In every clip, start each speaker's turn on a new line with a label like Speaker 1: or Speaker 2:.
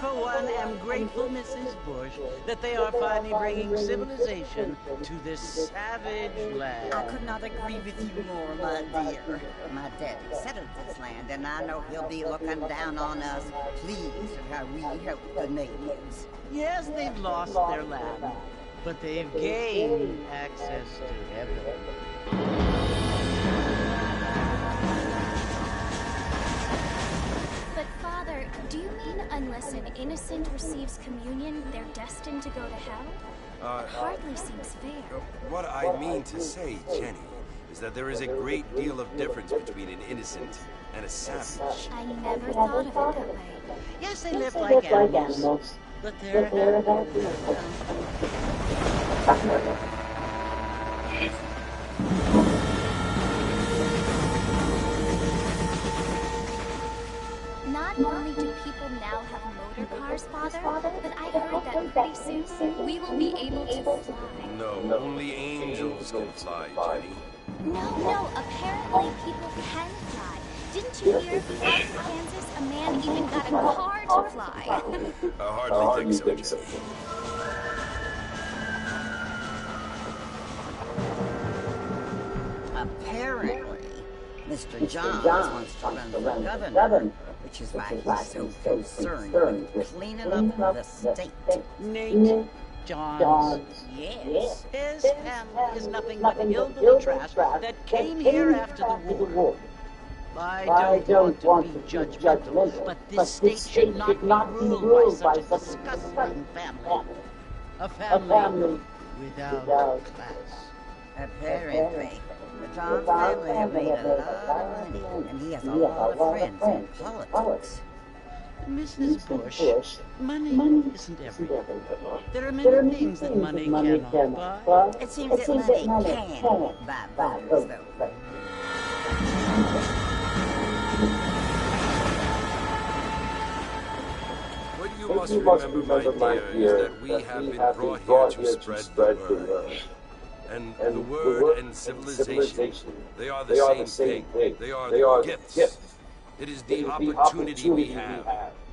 Speaker 1: for one, am grateful, Mrs. Bush, that they are finally bringing civilization to this savage land.
Speaker 2: I could not agree with you more, my dear. My daddy settled this land, and I know he'll be looking down on us, pleased at how we help the natives.
Speaker 1: Yes, they've lost their land, but they've gained access to heaven.
Speaker 3: But Father, do you mean unless an innocent receives communion, they're destined to go to hell? It hardly seems fair.
Speaker 4: What I mean to say, Jenny, is that there is a great deal of difference between an innocent and a savage.
Speaker 3: I never thought of it that way.
Speaker 1: Yes, they live like animals, but they're
Speaker 3: Not only do people now have motor cars, Father, but I heard that pretty soon we will be able to fly.
Speaker 4: No, only angels can fly, Jenny.
Speaker 3: No, apparently people can fly. Didn't you hear? Out in Kansas, a man even got a car to fly.
Speaker 4: I hardly think so, Jenny.
Speaker 2: Apparently, Mr. Johns wants to run for governor, which is why he's so concerned with cleaning up the state.
Speaker 1: Nate Johns. Yes. His family is nothing but hillbilly trash that came here after the war. I don't want to be judgmental, but this state should not be ruled by such a disgusting family. A family without class.
Speaker 2: Apparently, the Johns family have made a lot of money, and he has a lot of friends in politics.
Speaker 1: Mrs. Bush, money isn't everything. There are many things that money cannot buy.
Speaker 2: It seems that money can buy voters, though.
Speaker 4: What you must remember, my dear, is that we have been brought here to spread the word. And the word and civilization, they are the same thing. They are the gifts. It is the opportunity we have,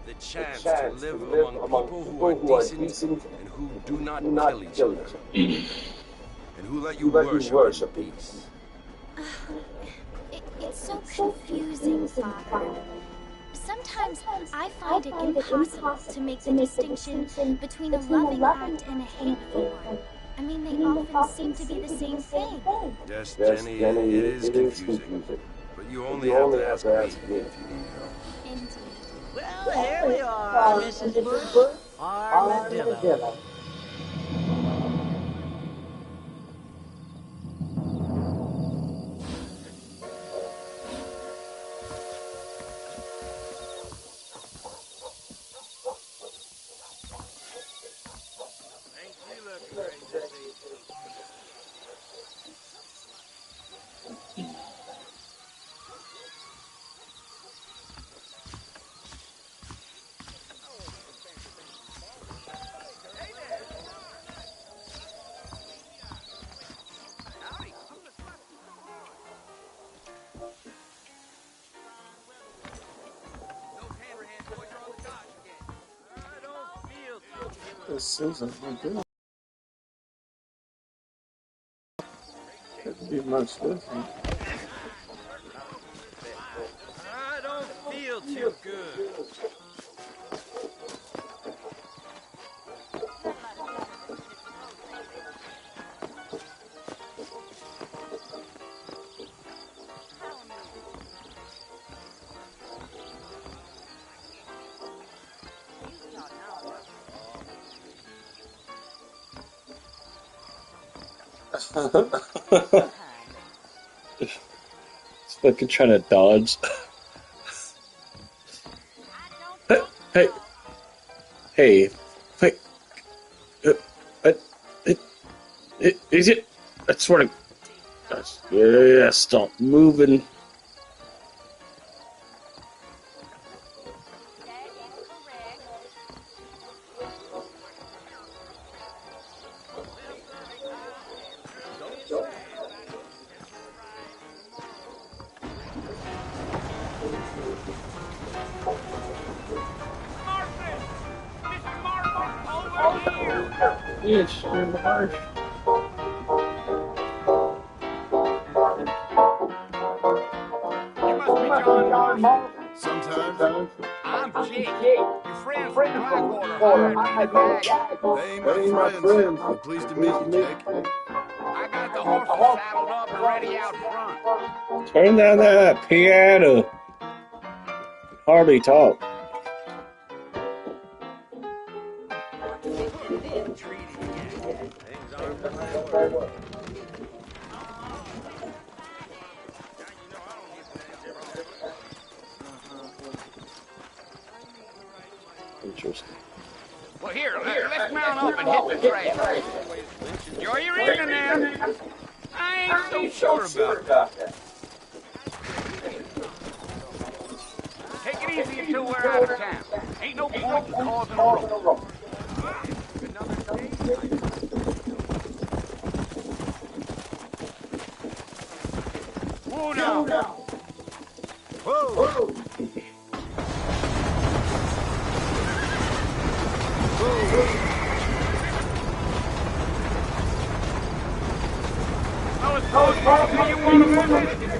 Speaker 4: the chance to live among people who are decent and who do not kill each other, and who let you worship in peace.
Speaker 3: It's so confusing, Father. Sometimes I find it impossible to make the distinction between a loving act and a hateful one. I mean, they often seem to be the same thing.
Speaker 4: Yes, Jenny, it is confusing. But you only have to ask me if you need help.
Speaker 3: Indeed.
Speaker 1: Well, here we are, Mrs. Bush. Armadillo.
Speaker 5: This isn't good. Couldn't be much different.
Speaker 4: I don't feel too good.
Speaker 5: It's fucking trying to dodge. Hey, wait. Is it? I swear to gosh, yeah, stop moving. It's Marsh.
Speaker 6: You must be John Marshall. Sometimes. I'm Jake. Your friends from Blackwater hired me to guide you. They ain't my friends. I'm pleased to meet you, Jake. I got the horses saddled up and ready out front.
Speaker 5: Turn down that piano. Hardly talk. Interesting.
Speaker 6: Well, here, let's mount up and hit the trail. Enjoy your evening, now. I ain't so sure about that. Take it easy until we're out of town. Ain't no point in causing a row. Whoa, now. Whoa.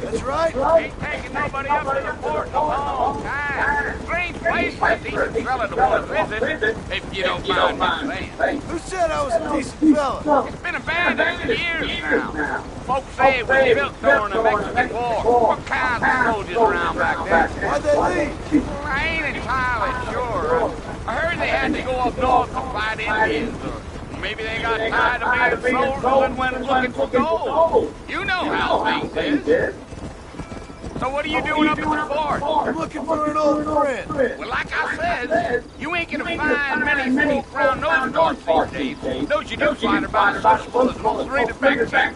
Speaker 6: That's right. Ain't taking nobody up to the fort in a long time. Strange place for a decent fella to want to visit, if you don't mind me saying. Who said I was a decent fella? It's been abandoned for years now. Folks say it was built during the Mexican War. What kinds of soldiers around back then? Why'd they leave? Well, I ain't entirely sure. I heard they had to go up north to fight Indians, or maybe they got tired of being soldiers and went looking for gold. You know how things is. So what are you doing up at the fort? I'm looking for an old friend. Well, like I said, you ain't gonna find many folk around those parts these days. Those you do find are about as sociable as most back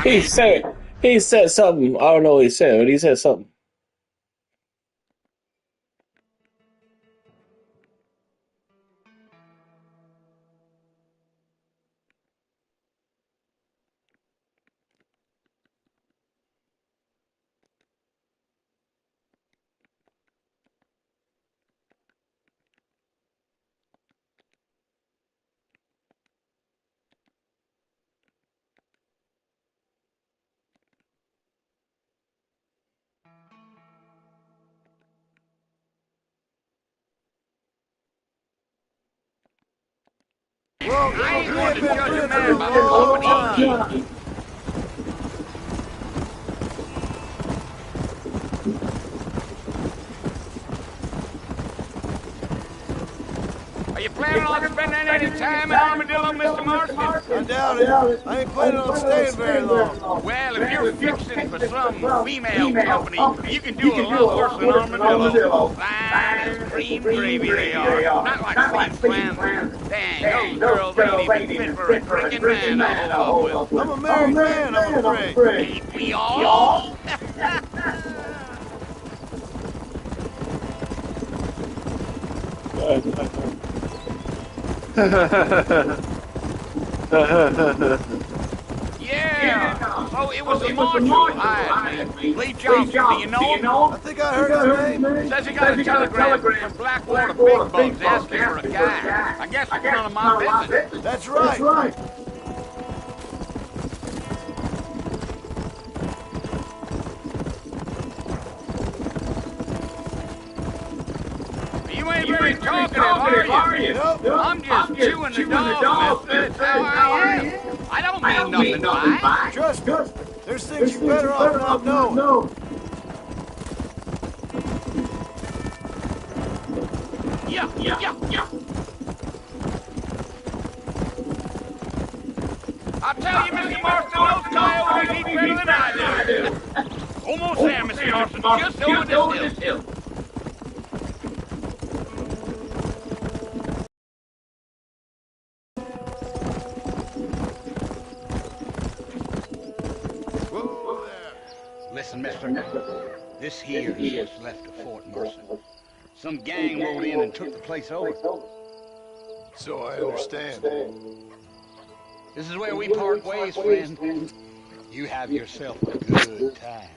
Speaker 5: he said something. I don't know what he said, but he said something.
Speaker 6: Well, I ain't going to judge a man by the company he keeps. Are you planning on spending any time in Armadillo, Mr. Marshall? I doubt it. I ain't planning on staying very long. Well, if you're fixing for some female company, you can do a lot worse than Armadillo. Fine as cream gravy they are. Not like Steve's plans. Dang, those girls ain't even fit for a drinking man to hold up with. I'm a married man, I'm afraid. Ain't we all? Yeah, so it was the marshal who hired me. Lee Johnson, do you know him? I think I heard his name. Says he got a telegram from Blackwater Big Bugs asking for a guy. I guess it's none of my business. That's right. You ain't very talkative, are you? Nope. I'm just chewing the dog, mister. That's how I am. I don't mean nothing by it. Trust me. There's things you better off not knowing. Yeah. I'll tell you, Mr. Marston, those coyotes eat better than I do. Almost there, Mr. Marston. Just over this hill. Listen, mister, this here is what's left of Fort Mercer. Some gang rode in and took the place over. So I understand. This is where we part ways, friend. You have yourself a good time.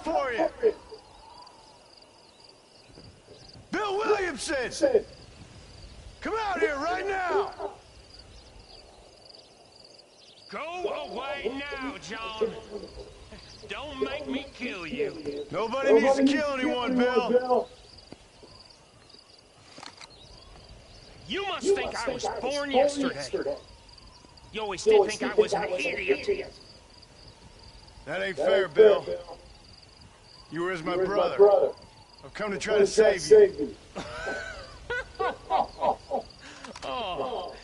Speaker 6: for you. Bill Williamson! Come out here right now!
Speaker 7: Go away now, John. Don't make me kill you.
Speaker 6: Nobody needs to kill anyone, Bill.
Speaker 7: You must think I was born yesterday. You always did think I was an idiot.
Speaker 6: That ain't fair, Bill. You were as my brother. I've come to try to save you.
Speaker 7: Oh.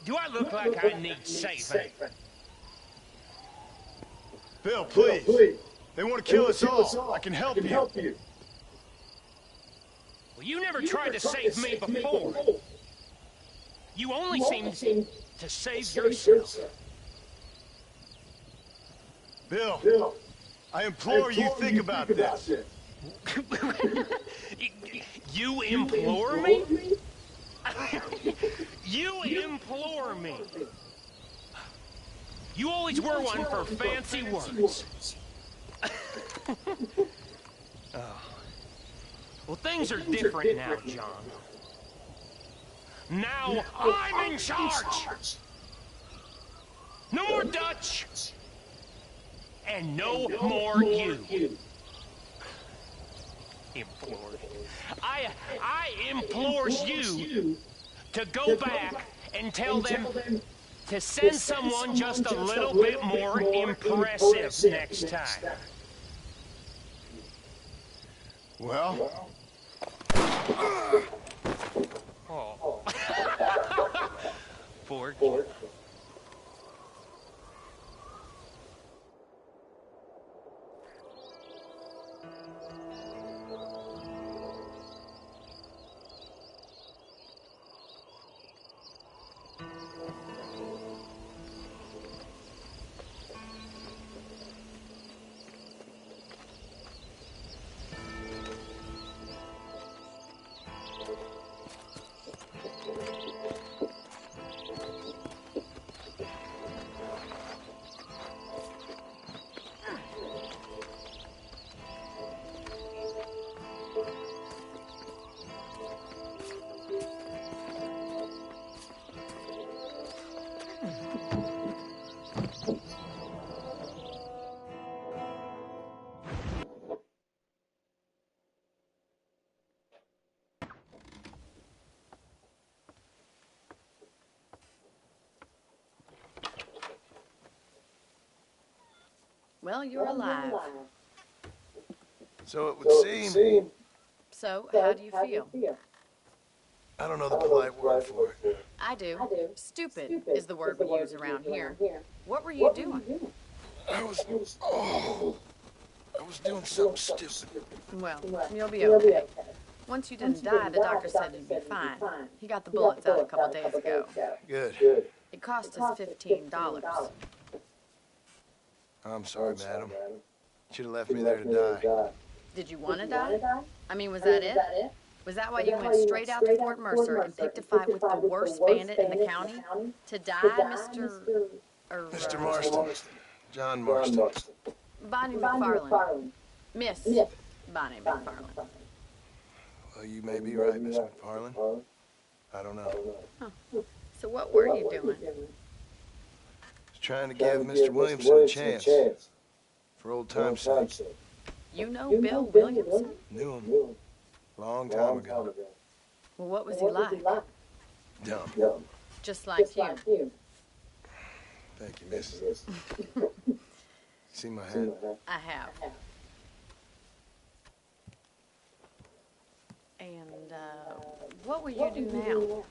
Speaker 7: Do I look like I need saving?
Speaker 6: Bill, please. They want to kill us all. I can help you.
Speaker 7: Well, you never tried to save me before. You only seem to save yourself.
Speaker 6: Bill, I implore you think about this.
Speaker 7: You implore me? You implore me. You always were one for fancy words. Oh. Well, things are different now, John. Now I'm in charge. No more Dutch. And no more you. Implored. I implores you to go back and tell them to send someone just a little bit more impressive next time.
Speaker 6: Well?
Speaker 7: Oh. Poor kid.
Speaker 8: Well, you're alive.
Speaker 6: So it would seem...
Speaker 8: So, how do you feel?
Speaker 6: I don't know the polite word for it.
Speaker 8: I do. Stupid is the word we use around here. What were you doing?
Speaker 6: I was doing something stupid.
Speaker 8: Well, you'll be okay. Once you didn't die, the doctor said you'd be fine. He got the bullets out a couple days ago.
Speaker 6: Good.
Speaker 8: It cost us $15.
Speaker 6: I'm sorry, madam. Should have left me there to die.
Speaker 8: Did you want to die? I mean, was that it? Was that why you went straight out to Fort Mercer and picked a fight with the worst bandit in the county? To die,
Speaker 6: Mr. Marston. John Marston.
Speaker 8: Bonnie McFarland. Miss Bonnie McFarland.
Speaker 6: Well, you may be right, Miss McFarland. I don't know.
Speaker 8: Huh. So what were you doing?
Speaker 6: Trying to give Mr. Williamson a chance. For old time's sake.
Speaker 8: You know Bill Williamson?
Speaker 6: Knew him. Long time ago.
Speaker 8: Well, what was he like?
Speaker 6: Dumb.
Speaker 8: Just like you.
Speaker 6: Thank you, Mrs. See my hat?
Speaker 8: I have. And, what will you do now?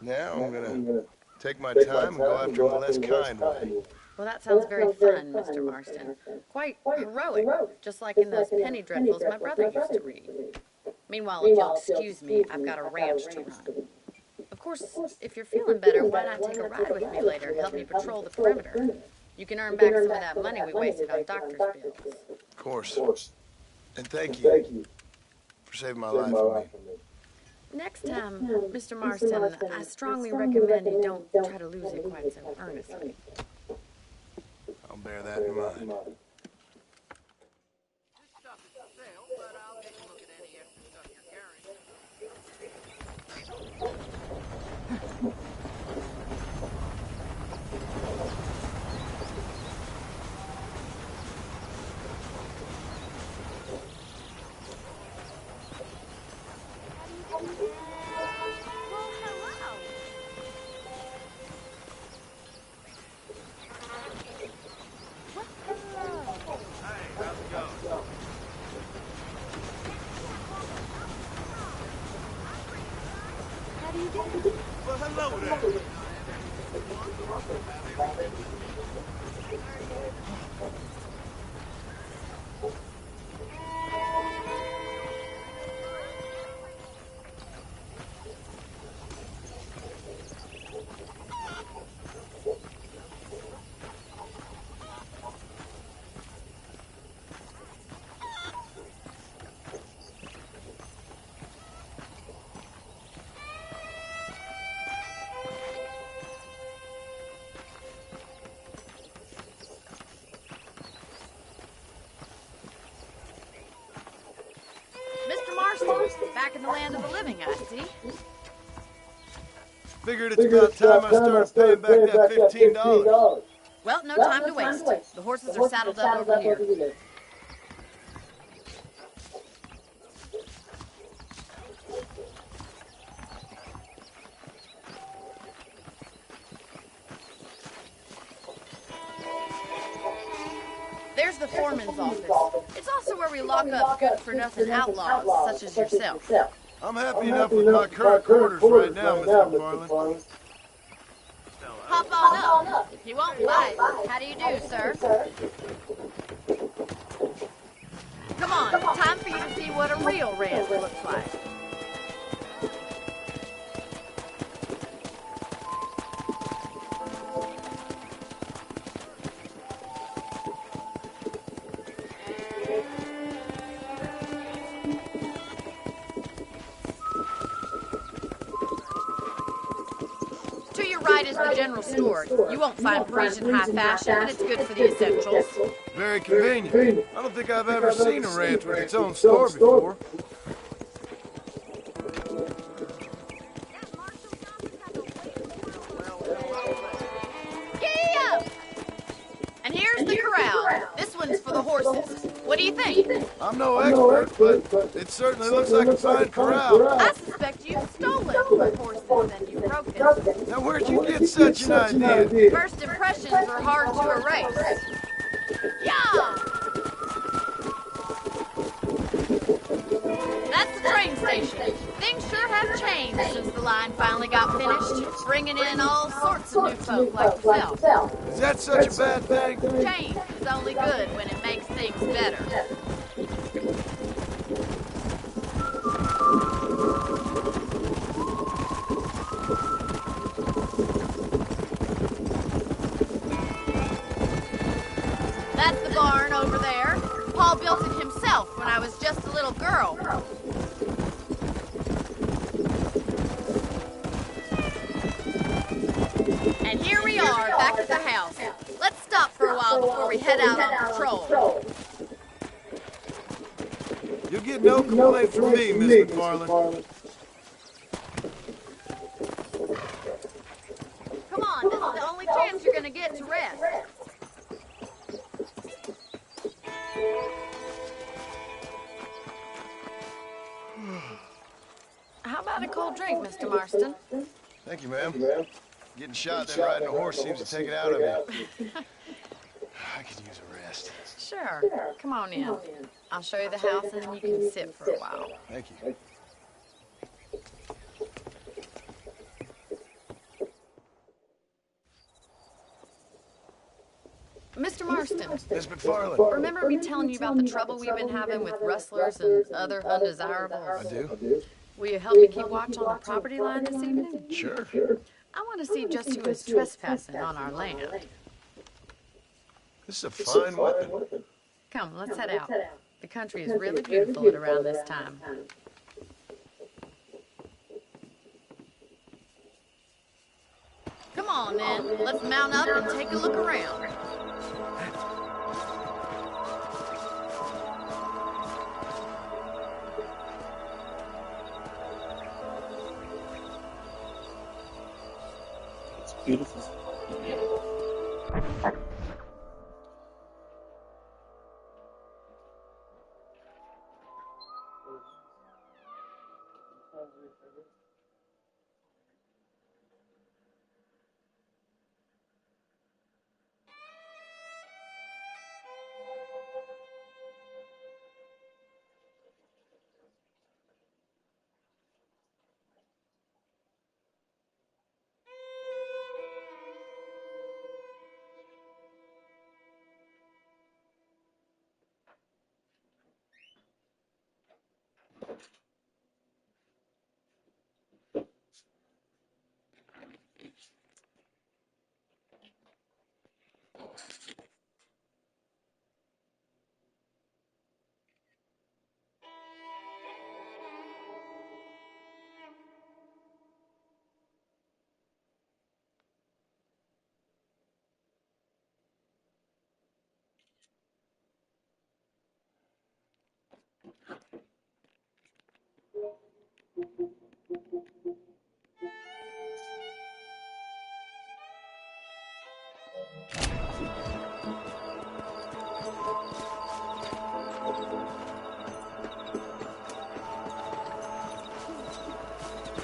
Speaker 6: Now I'm gonna take my time and go after him the less kind way.
Speaker 8: Well, that sounds very fun, Mr. Marston. Quite heroic, just like in those penny dreadfuls my brother used to read. Meanwhile, if you'll excuse me, I've got a ranch to run. Of course, if you're feeling better, why not take a ride with me later and help me patrol the perimeter? You can earn back some of that money we wasted on doctor's bills.
Speaker 6: Of course. And thank you for saving my life for me.
Speaker 8: Next time, Mr. Marston, I strongly recommend you don't try to lose it quite so earnestly.
Speaker 6: I'll bear that in mind. Well, hello there.
Speaker 8: Mr. Marston, back in the land of the living, I see.
Speaker 6: Figured it's about time I started paying back that $15.
Speaker 8: Well, no time to waste. The horses are saddled up over here. There's the foreman's office. It's also where we lock up good-for-nothing outlaws, such as yourself.
Speaker 6: I'm happy enough with my current quarters right now, Mr. McFarland.
Speaker 8: Hop on up. He won't bite. How do you do, sir? Come on, time for you to see what a real ranch looks like. To your right is the general store. You won't find Parisian high fashion, but it's good for the essentials.
Speaker 6: Very convenient. I don't think I've ever seen a ranch with its own store before.
Speaker 8: Giddy up! And here's the corral. This one's for the horses. What do you think?
Speaker 6: I'm no expert, but it certainly looks like a fine corral.
Speaker 8: I suspect you've stolen more horses than you've broken.
Speaker 6: Now, where'd you get such an idea?
Speaker 8: First impressions are hard to erase. Yeah! That's the train station. Things sure have changed since the line finally got finished, bringing in all sorts of new folk like yourself.
Speaker 6: Is that such a bad thing?
Speaker 8: Change is only good when it makes things better. That's the barn over there. Paul built it himself when I was just a little girl. And here we are, back at the house. Let's stop for a while before we head out on patrol.
Speaker 6: You'll get no complaint from me, Miss McFarland.
Speaker 8: Come on, this is the only chance you're gonna get to rest. How about a cold drink, Mr. Marston?
Speaker 6: Thank you, ma'am. Getting shot then riding a horse seems to take it out of me. I could use a rest.
Speaker 8: Sure. Come on in. I'll show you the house and then you can sit for a while.
Speaker 6: Thank you.
Speaker 8: Mr. Marston,
Speaker 6: Miss McFarland.
Speaker 8: remember me telling you about the trouble we've been having with rustlers and other undesirables?
Speaker 6: I do?
Speaker 8: Will you help me keep watch on the property line this evening?
Speaker 6: Sure.
Speaker 8: I want to see just who is trespassing on our land.
Speaker 6: This is a fine weapon.
Speaker 8: Come, let's head out. The country is really beautiful at around this time. Come on, then. Let's mount up and take a look around.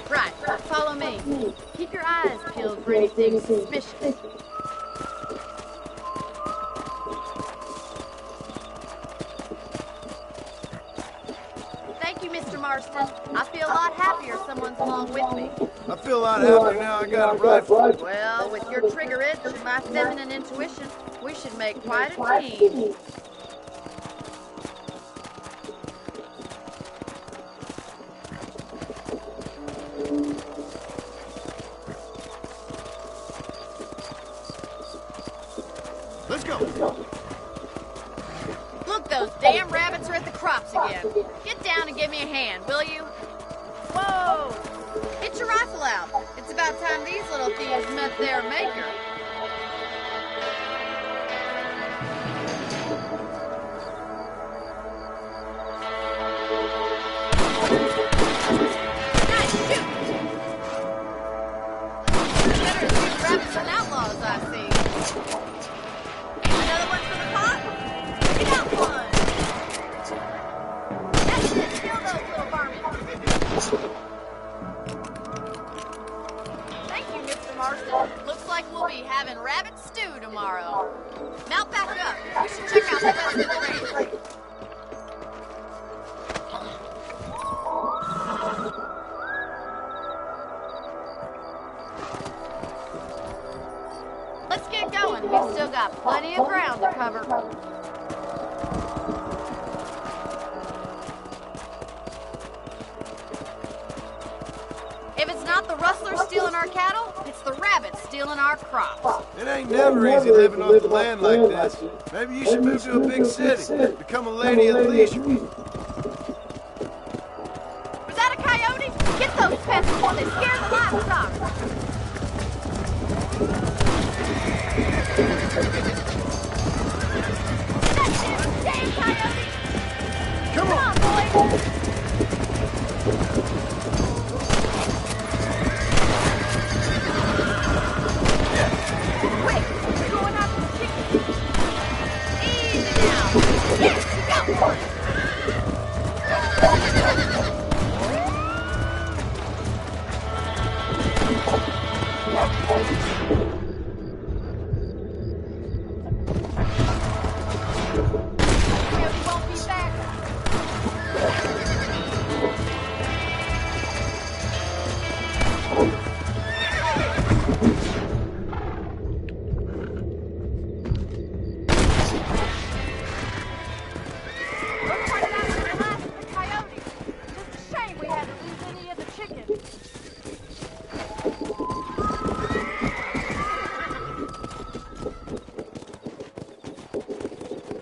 Speaker 8: Right, follow me. Keep your eyes peeled for anything suspicious. Thank you, Mr. Marston. I feel a lot happier someone's along with me.
Speaker 6: I feel a lot happier now I got a rifle.
Speaker 8: Well, with your trigger itch and my feminine intuition, we should make quite a team.
Speaker 6: Let's go.
Speaker 8: Look, those damn rabbits are at the crops again. Get down and give me a hand, will you? Whoa! Get your rifle out. It's about time these little thieves met their maker. Nice shoot! Better shoot rabbits than outlaws, I see. Another one for the pot? We got one! That's it, kill those little varmints. Thank you, Mr. Marston. Looks like we'll be having rabbit stew tomorrow. Mount back up. We should check out the rest of the range. Let's get going. We've still got plenty of ground to cover. If it's not the rustlers stealing our cattle, it's the rabbits stealing our crops.
Speaker 6: It ain't never easy living off the land like this. Maybe you should move to a big city. Become a lady of leisure.
Speaker 8: Was that a coyote? Get those pests before they scare the livestock. That's it, damn coyote!
Speaker 6: Come on,
Speaker 8: boys! Quick, we're going after the chicken. Easy now. Yes, you got one. Coyote won't be back. Looks like that was the last of the coyotes. Just a shame we had to lose any of the chickens.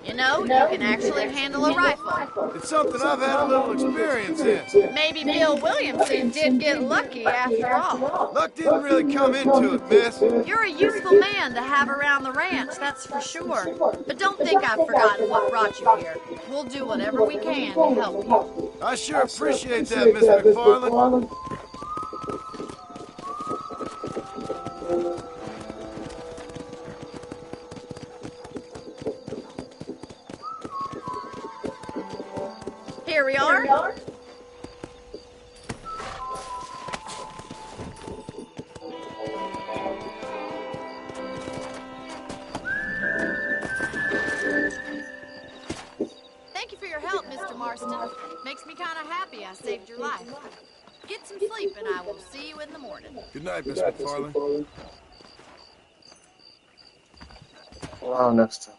Speaker 8: You know, you can actually handle a rifle.
Speaker 6: It's something I've had a little experience in.
Speaker 8: Maybe Bill Williamson did get lucky after all.
Speaker 6: Luck didn't really come into it, miss.
Speaker 8: You're a useful man to have around the ranch, that's for sure. But don't think I've forgotten what brought you here. We'll do whatever we can to help you.
Speaker 6: I sure appreciate that, Miss McFarland.
Speaker 8: Here we are. Thank you for your help, Mr. Marston. Makes me kind of happy I saved your life. Get some sleep, and I will see you in the morning.
Speaker 6: Good night, Miss McFarlane.
Speaker 5: Well, next time.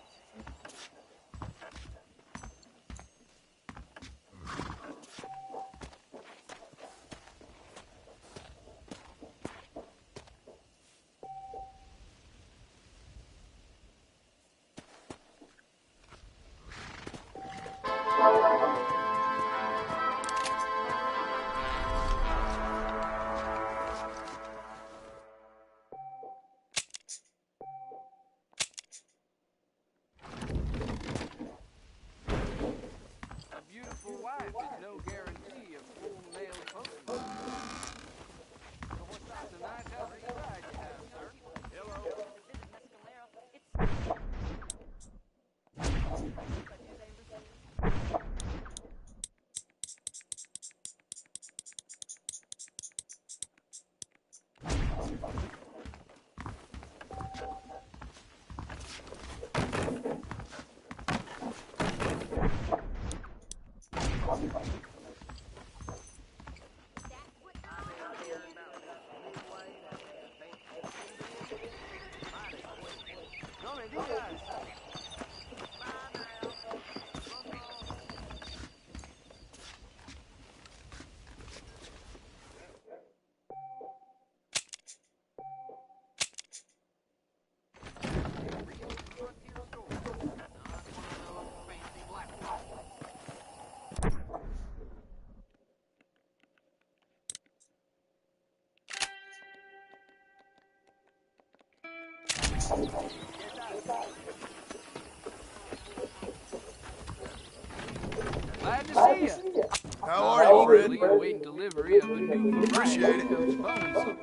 Speaker 9: Glad to see you.
Speaker 6: How are you, Fred?
Speaker 9: Eagerly awaiting delivery of a new
Speaker 6: Appreciate it.
Speaker 9: variety of phones.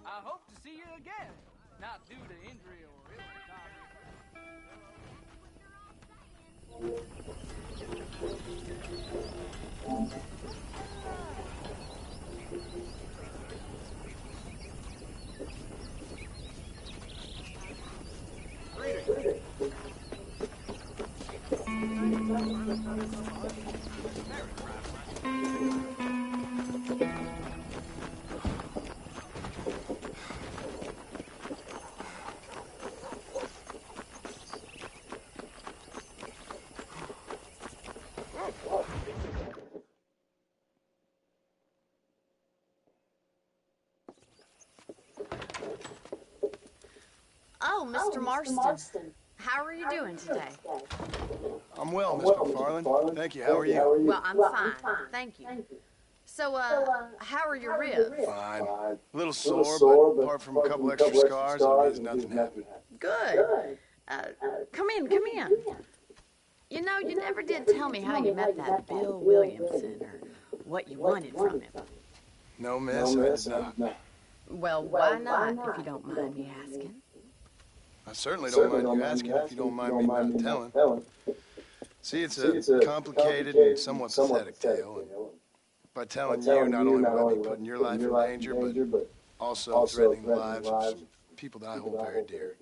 Speaker 9: I hope to see you again. Not due to injury or
Speaker 8: Oh, Mr. Marston. How are you doing today?
Speaker 6: I'm well, Miss McFarlane. Thank you. How are you?
Speaker 8: Well, I'm fine. Thank you. So, how are your ribs?
Speaker 6: Fine. A little sore, but apart from a couple extra scars, it means nothing happened.
Speaker 8: Good. Come in. You know, you never did tell me how you met that Bill Williamson or what you wanted from him.
Speaker 6: No, miss, I did not.
Speaker 8: Well, why not, if you don't mind me asking?
Speaker 6: I certainly don't mind you asking if you don't mind me not telling. See, it's a complicated and somewhat pathetic tale. And by telling you, not only will I be putting your life in danger, but also threatening the lives of some people that I hold very dear.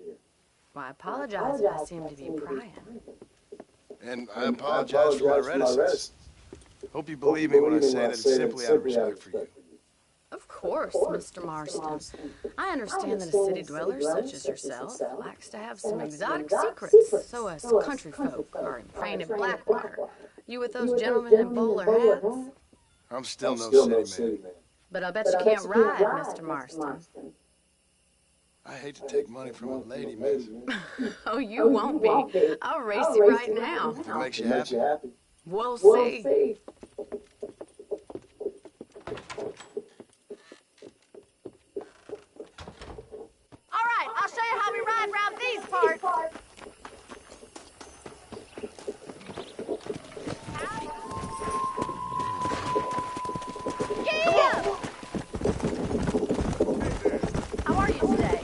Speaker 8: Well, I apologize if I seem to be prying.
Speaker 6: And I apologize for my reticence. Hope you believe me when I say that it's simply out of respect for you.
Speaker 8: Of course, Mr. Marston. I understand that a city dweller such as yourself likes to have some exotic secrets, so us country folk are in painted Blackwater. You with those gentlemen in bowler hats?
Speaker 6: I'm still no city man.
Speaker 8: But I bet you can't ride, Mr. Marston.
Speaker 6: I hate to take money from a lady, miss.
Speaker 8: Oh, you won't be. I'll race you right now.
Speaker 6: If it makes you happy.
Speaker 8: We'll see. All right, I'll show you how we ride around these parts. Yeah! How are you today?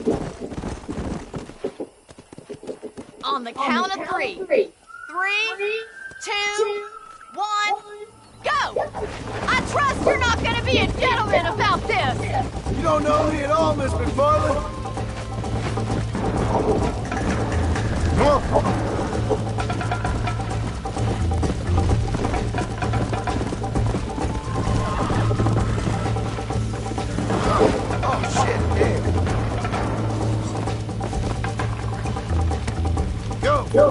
Speaker 8: On the count of three. 3, 2, 1, go! I trust you're not gonna be a gentleman about this!
Speaker 6: You don't know me at all, Miss McFarland. Come on. Oh, shit, damn. Go.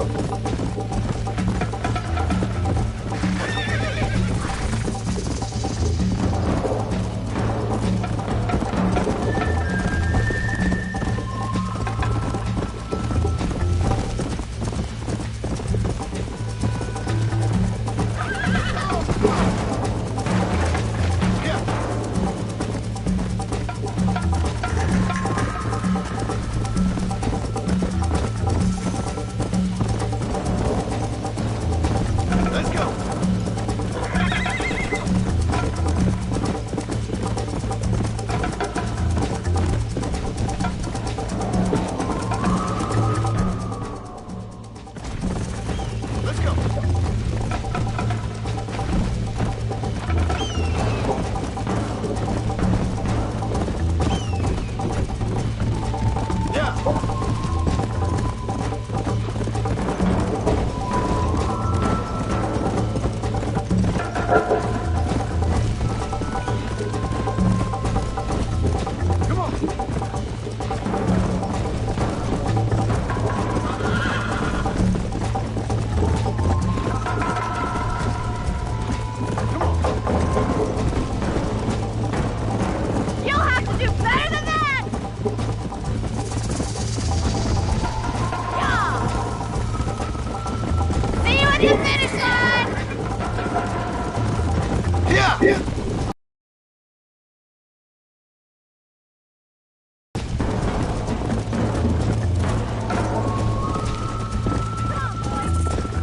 Speaker 6: Let's go. Let's go. Yeah. Come on.
Speaker 8: You'll have to do better than that! Yeah! See you at the finish line!
Speaker 6: Yeah.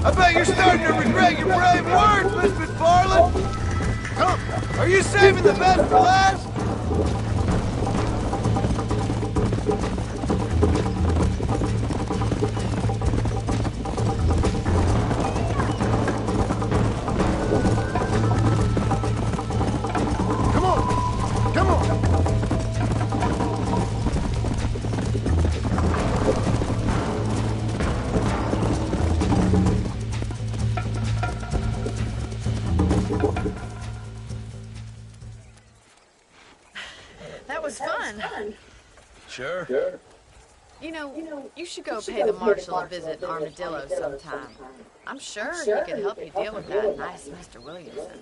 Speaker 6: I bet you're starting to regret your brave words, Miss McFarland. Come, are you saving the best for last? Come on, come on.
Speaker 8: That was fun.
Speaker 6: Sure.
Speaker 8: You know, you should go pay the marshal a visit in Armadillo sometime. I'm sure he could help you deal with that nice Mr. Williamson.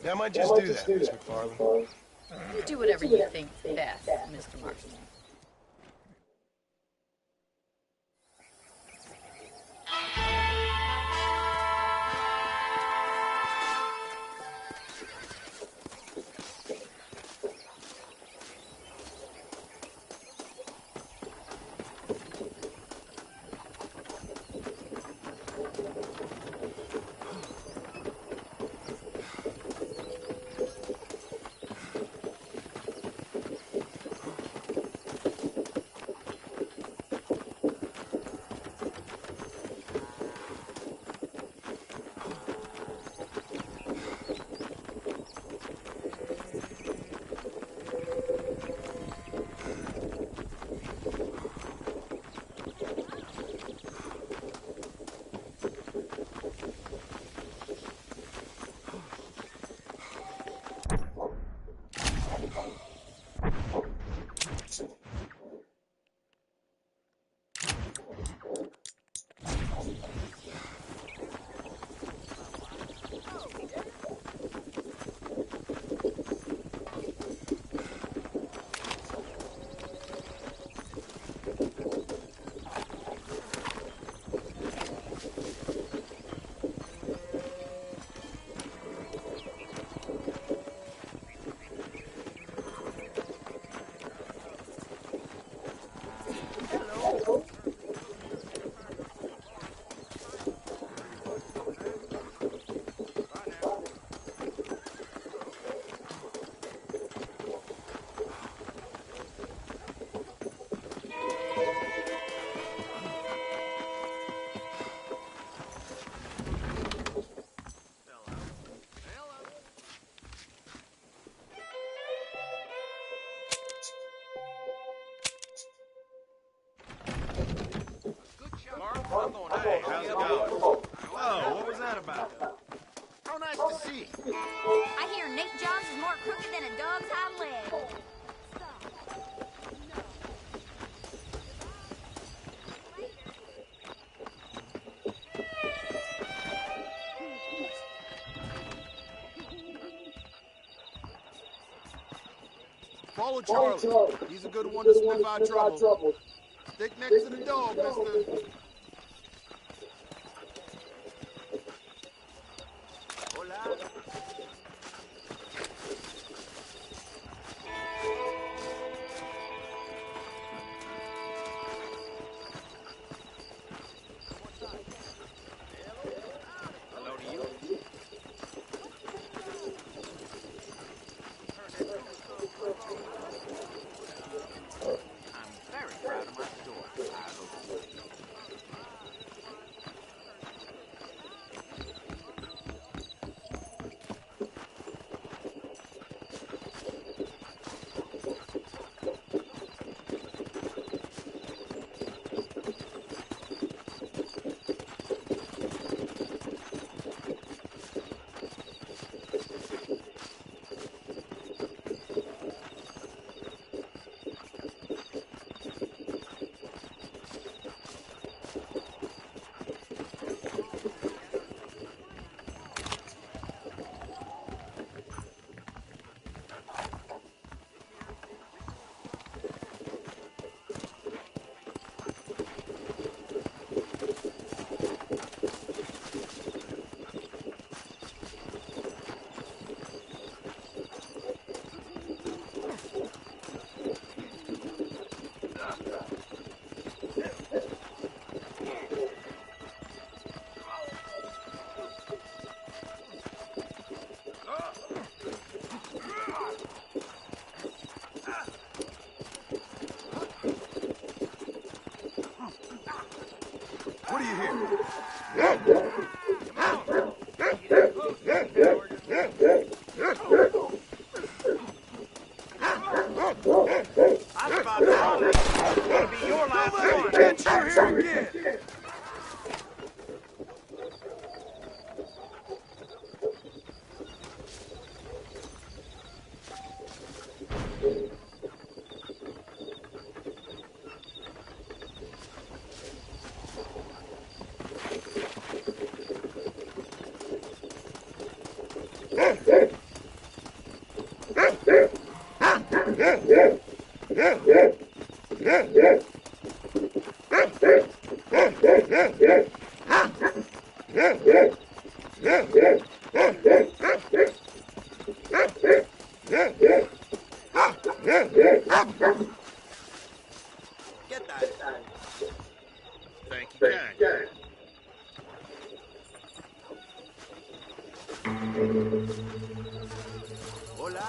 Speaker 6: Yeah, I might just do that, Miss McFarland.
Speaker 8: You do whatever you think best, Mr. Marston.
Speaker 6: Hey, how's it going? Whoa, what was that about? Oh, nice to see you.
Speaker 10: I hear Nate Johns is more crooked than a dog's hind leg.
Speaker 6: Follow Charlie. He's a good one to sniff out trouble. Stick next to the dog, mister. Hola. Hello to you. I'm very proud of my store. I hope. What do you hear? I about Charlie. It's gonna be your last one. Get you here again. Get that. Thank you, kind. Hola.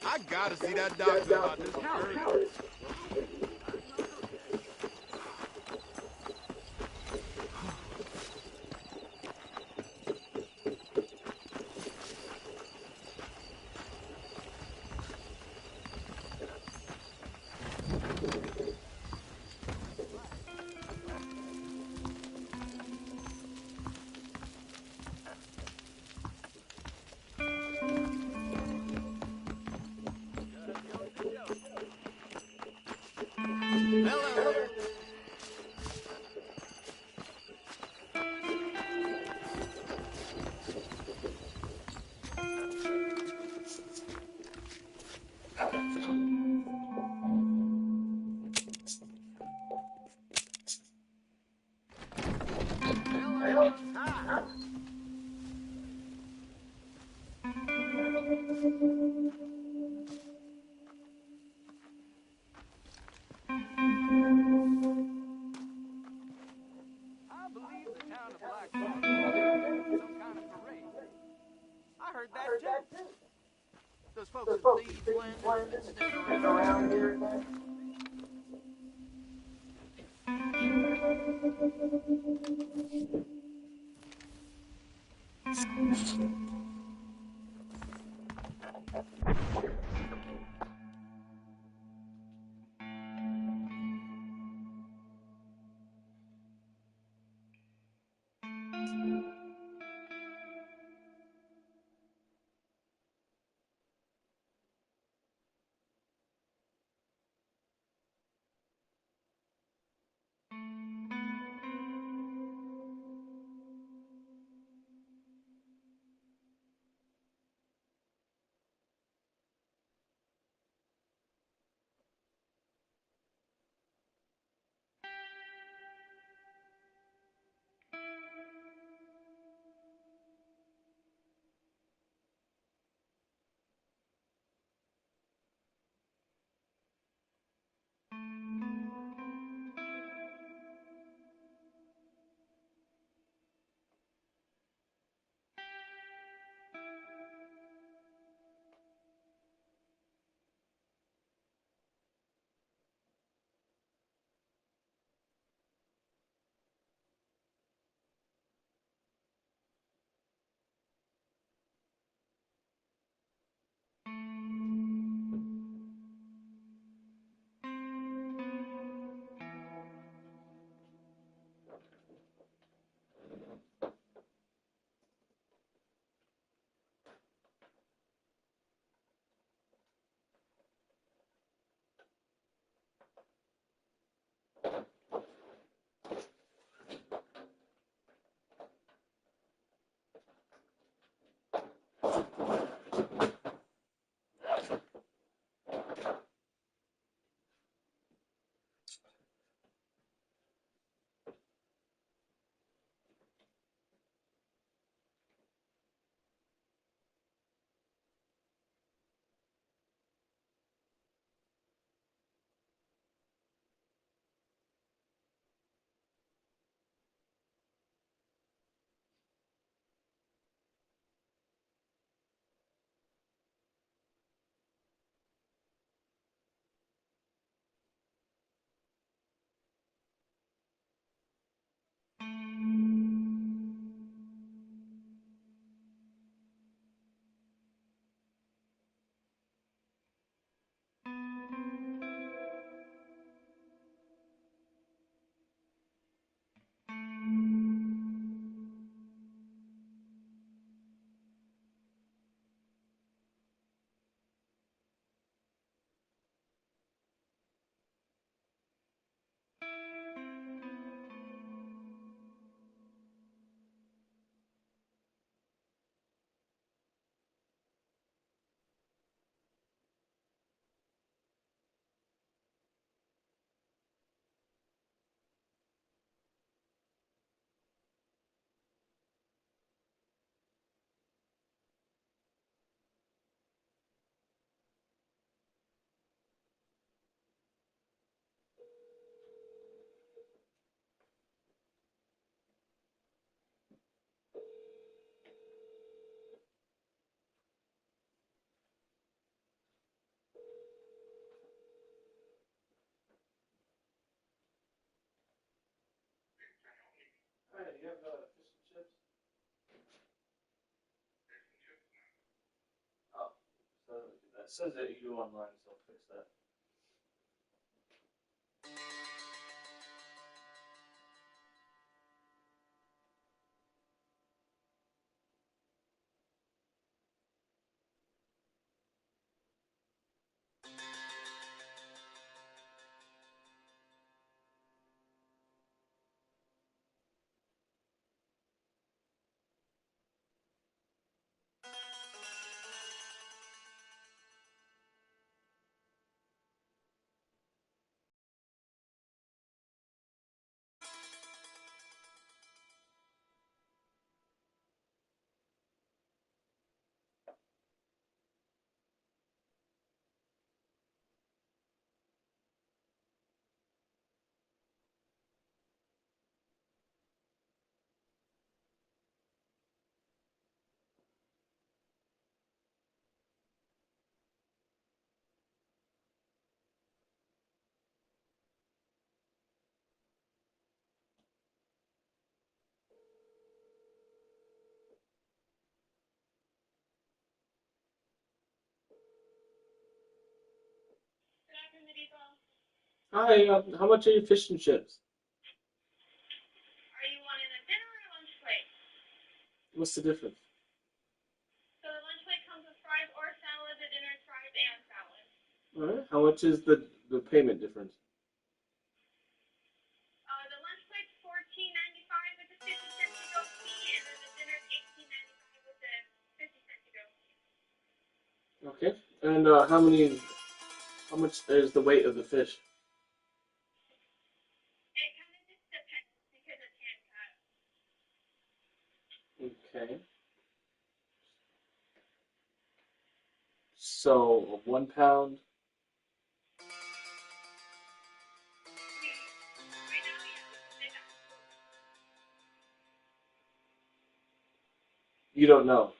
Speaker 6: I gotta see that doctor about this curry.
Speaker 9: Those folks in Thieves Landing been sniffing around here.
Speaker 5: It says that you do online, so I'll fix that. Hi, how much are your fish and chips?
Speaker 11: Are you wanting a dinner or a lunch plate?
Speaker 5: What's the difference?
Speaker 11: So the lunch plate comes with fries or salad. The dinner is fries and salad.
Speaker 5: All right. How much is the payment difference?
Speaker 11: The lunch plate's $14.95 with a 50-cent to-go fee, and then the dinner's $18.95 with a 50-cent to-go fee.
Speaker 5: Okay. And how much is the weight of the fish?
Speaker 11: It kind of just depends because it's hand cut.
Speaker 5: Okay. So 1 pound.
Speaker 11: Right now, yeah.
Speaker 5: You don't know.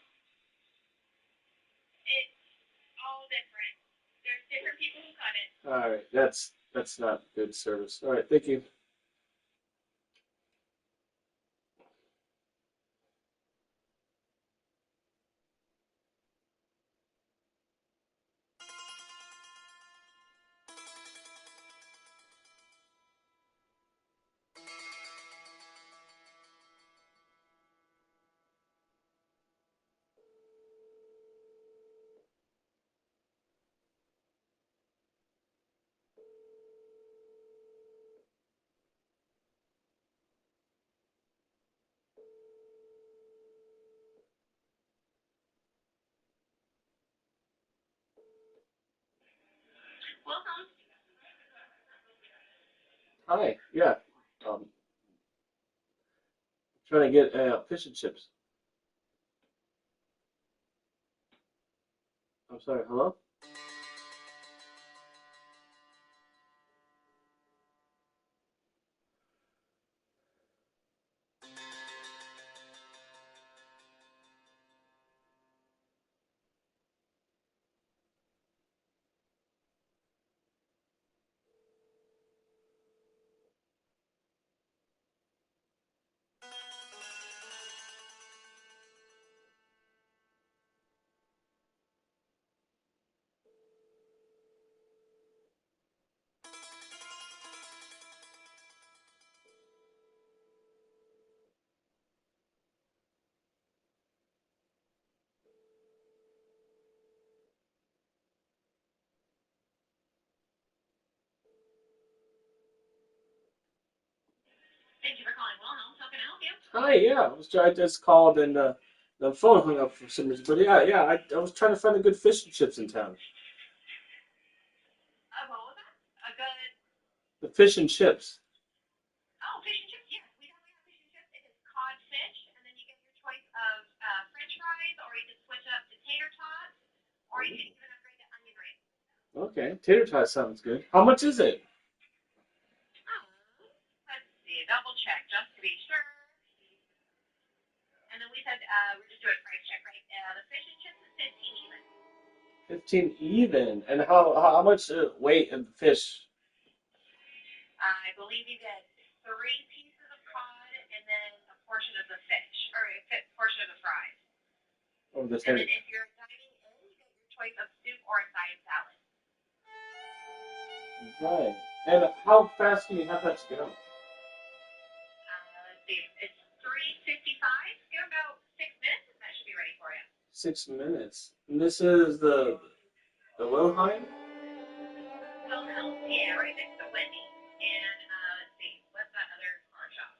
Speaker 11: It's all different. There's different people who cut it.
Speaker 5: All right. That's not good service. All right. Thank you.
Speaker 11: Welcome.
Speaker 5: Hi. Yeah. Trying to get fish and chips. I'm sorry. Hello?
Speaker 11: Thank you for calling Wellhouse. How can I help you?
Speaker 5: Hi. Yeah. I just called and the phone hung up for some reason. But yeah. I was trying to find a good fish and chips in town.
Speaker 11: What was that? A good...
Speaker 5: The fish and chips.
Speaker 11: Oh, fish and chips. Yes, we definitely have fish and chips. It is cod fish, and then you get your choice of French fries, or you can switch up to tater tots, or you can even upgrade to onion rings.
Speaker 5: Okay. Tater tot sounds good. How much is it?
Speaker 11: Let's see. Double check just to be sure. And then we said we're just doing a price check, right? The fish and chips is 15 even.
Speaker 5: 15 even. And how much weight of the fish?
Speaker 11: I believe you get 3 pieces of cod and then a portion of the fish, or a portion of the fries.
Speaker 5: Or the
Speaker 11: And
Speaker 5: tater?
Speaker 11: then if you're dining in, you get your choice of soup or a side salad.
Speaker 5: Right. And how fast can you have that to go?
Speaker 11: Let's see. It's 3:55. Give about 6 minutes, and that should be ready for you.
Speaker 5: 6 minutes. And this is the Wilhelm?
Speaker 11: Wilhelm, yeah, right next to Wendy. And let's see, what's that other car shop?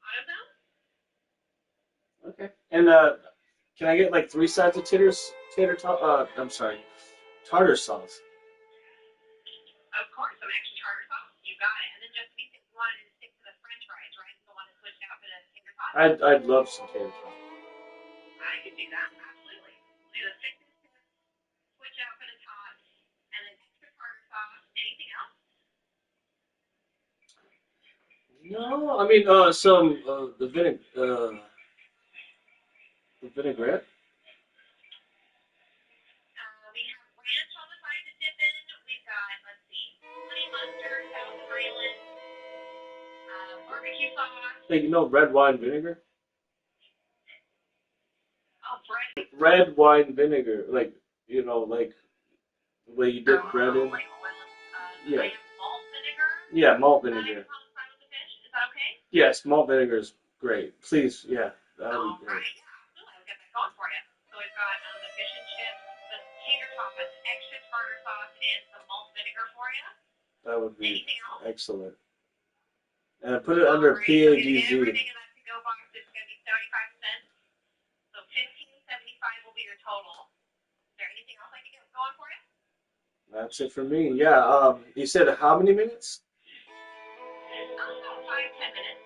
Speaker 11: AutoZone?
Speaker 5: Okay. And can I get like 3 sides of I'm sorry, tartar sauce?
Speaker 11: Of course, some extra tartar sauce. You got it. And then just to be safe, you wanted to stick to the French fries, right? You don't want to switch out for the tater tots?
Speaker 5: I'd love some tater tot.
Speaker 11: I could do that, absolutely. We'll do the fish and chips, switch out for the tots, and then extra tartar sauce. Anything else?
Speaker 5: No, I mean some the vinaigrette.
Speaker 11: We have ranch on the side to dip in. We've got, let's see, honey mustard, Thousand Island, barbecue sauce.
Speaker 5: Hey, you know red wine vinegar?
Speaker 11: Oh, bread.
Speaker 5: Red wine vinegar, like like the way you dip bread in.
Speaker 11: Like oil.
Speaker 5: Yeah.
Speaker 11: I have malt vinegar.
Speaker 5: Yeah, malt
Speaker 11: That I
Speaker 5: vinegar.
Speaker 11: can alongside with the fish. Is that okay?
Speaker 5: Yes, malt vinegar is great. Please, yeah, that would
Speaker 11: All
Speaker 5: be great.
Speaker 11: right. Yeah, absolutely. I'll get that going for you. So we've got the fish and chips, the tater tots, extra tartar sauce, and some malt vinegar for you.
Speaker 5: That would be
Speaker 11: Anything else?
Speaker 5: excellent. And put it under
Speaker 11: Alright,
Speaker 5: PADZ.
Speaker 11: everything in that to-go box is going to be 75 cents. So 15.75 will be your total. Is there anything else I can get going for you?
Speaker 5: That's it for me. Yeah. You said how many minutes?
Speaker 11: About 5-10 minutes.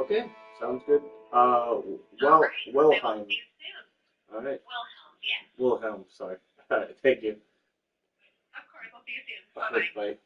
Speaker 5: Okay, sounds good.
Speaker 11: Alright.
Speaker 5: Wilhelm.
Speaker 11: See you soon.
Speaker 5: All right.
Speaker 11: Wilhelm, yes.
Speaker 5: Wilhelm. Sorry. All right. Thank you.
Speaker 11: Of course, we'll see you soon. Bye-bye.
Speaker 5: Bye.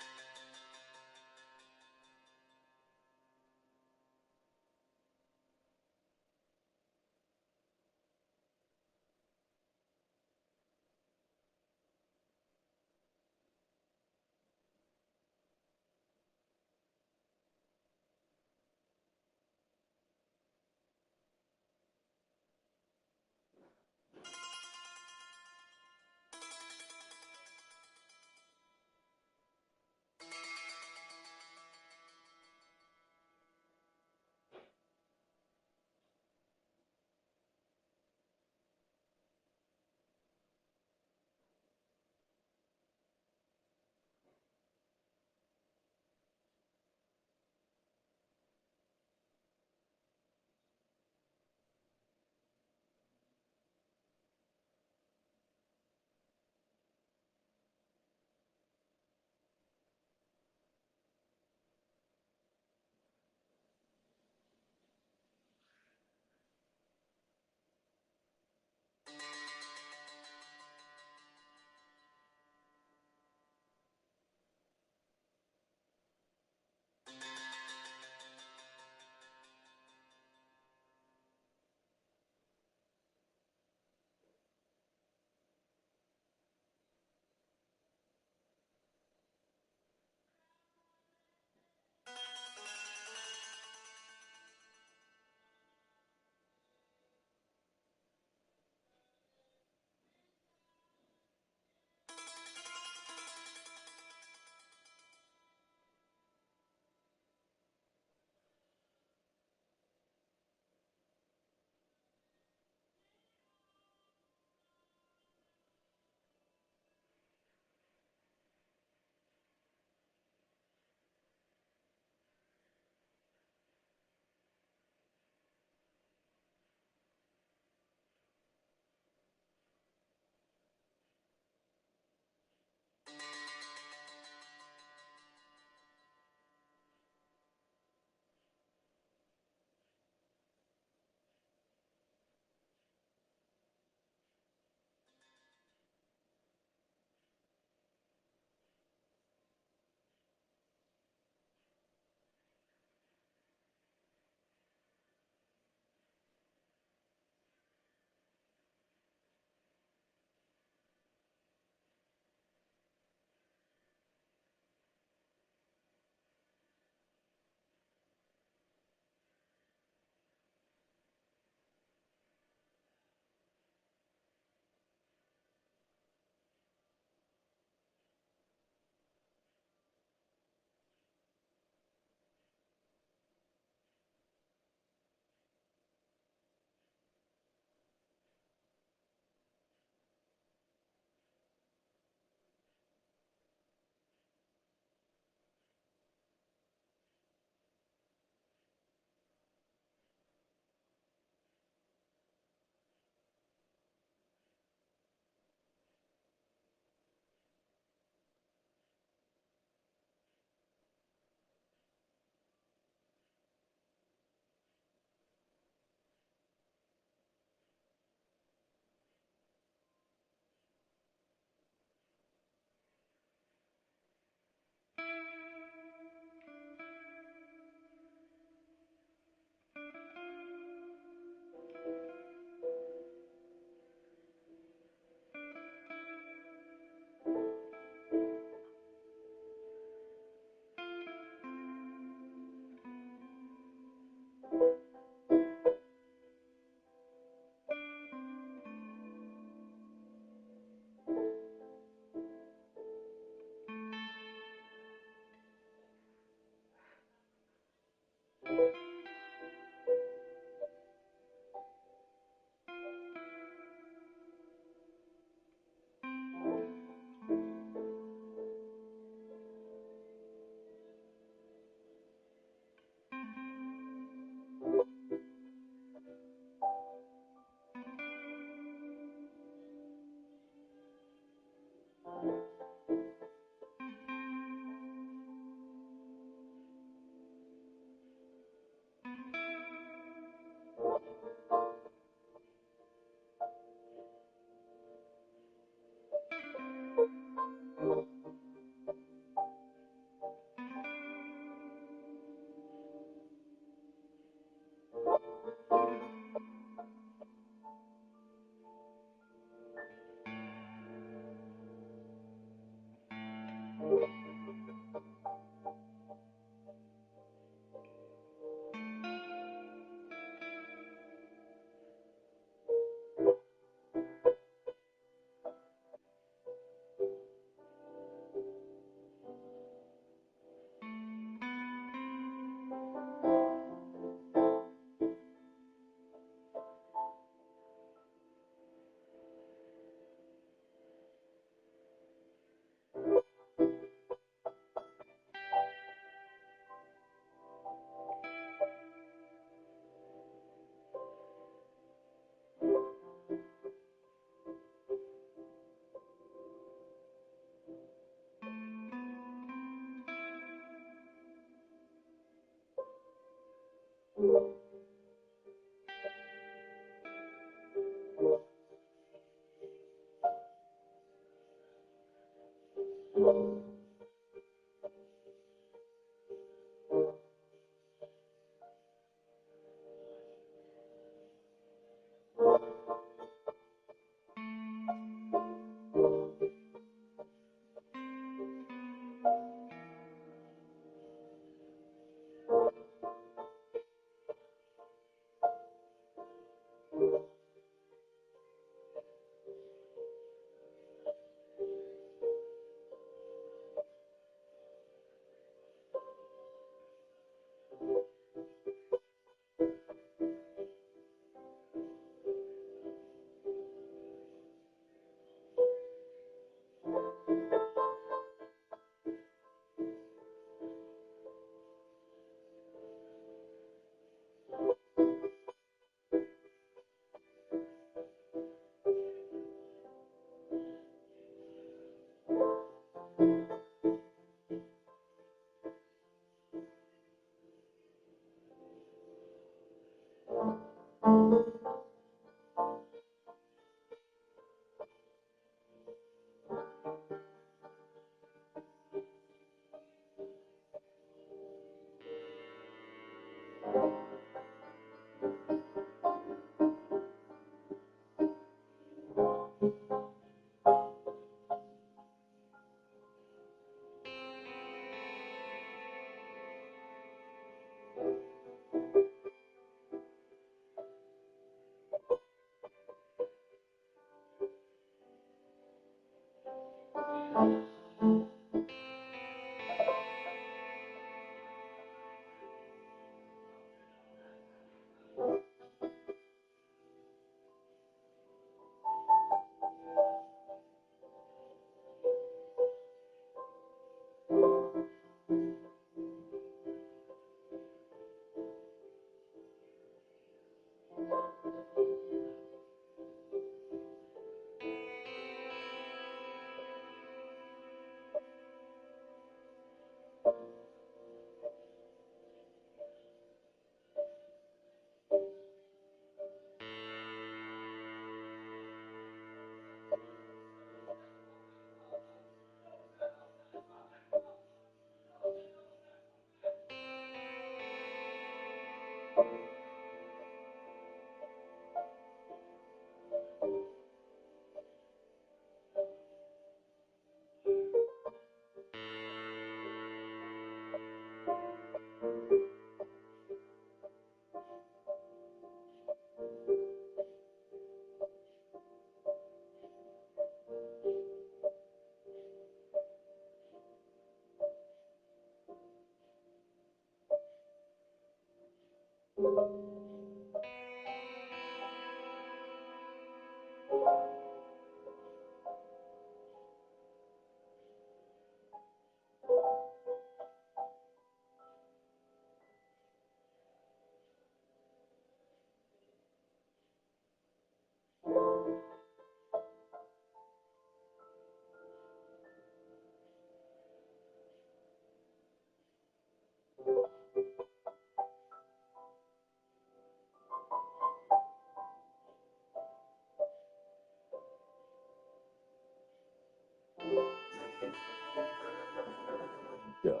Speaker 12: Doug.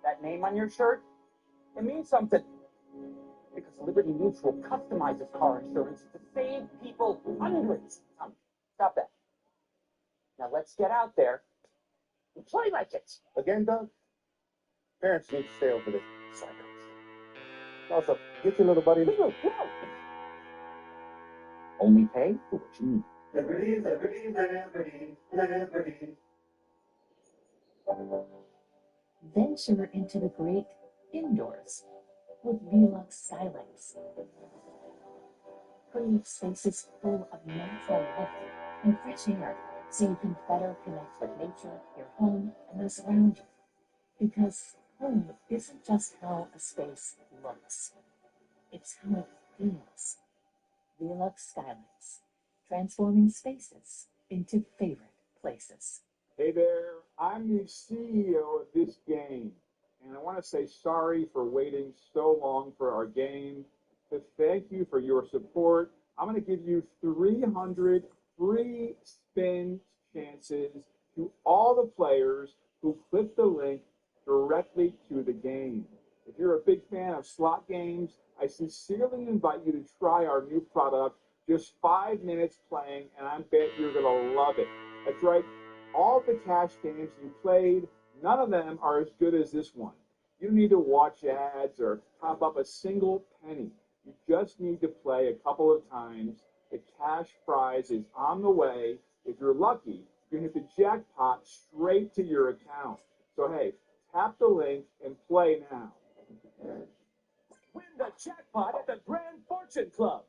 Speaker 12: That name on your shirt, it means something. Because Liberty Mutual customizes car insurance to save people hundreds. Stop that. Now let's get out there and play like it. Again, Doug? Parents need to stay over there. Silence. Also, get your little buddy. No. Only pay for what you need. Liberty, liberty, liberty, liberty.
Speaker 13: Venture into the great indoors with Velux Skylights. Create spaces full of natural light and fresh air so you can better connect with nature, your home, and those around you. Because home isn't just how a space looks, it's how it feels. Velux Skylights, transforming spaces into favorite places.
Speaker 14: Hey there, I'm the CEO of this game, and I want to say sorry for waiting so long for our game. To thank you for your support, I'm going to give you 300 free spin chances to all the players who click the link directly to the game. If you're a big fan of slot games, I sincerely invite you to try our new product. Just 5 minutes playing, and I bet you're going to love it. That's right. All the cash games you played, none of them are as good as this one. You don't need to watch ads or top up a single penny. You just need to play a couple of times. The cash prize is on the way. If you're lucky, you can hit the jackpot straight to your account. So hey, tap the link and play now.
Speaker 12: Win the jackpot at the Grand Fortune Club.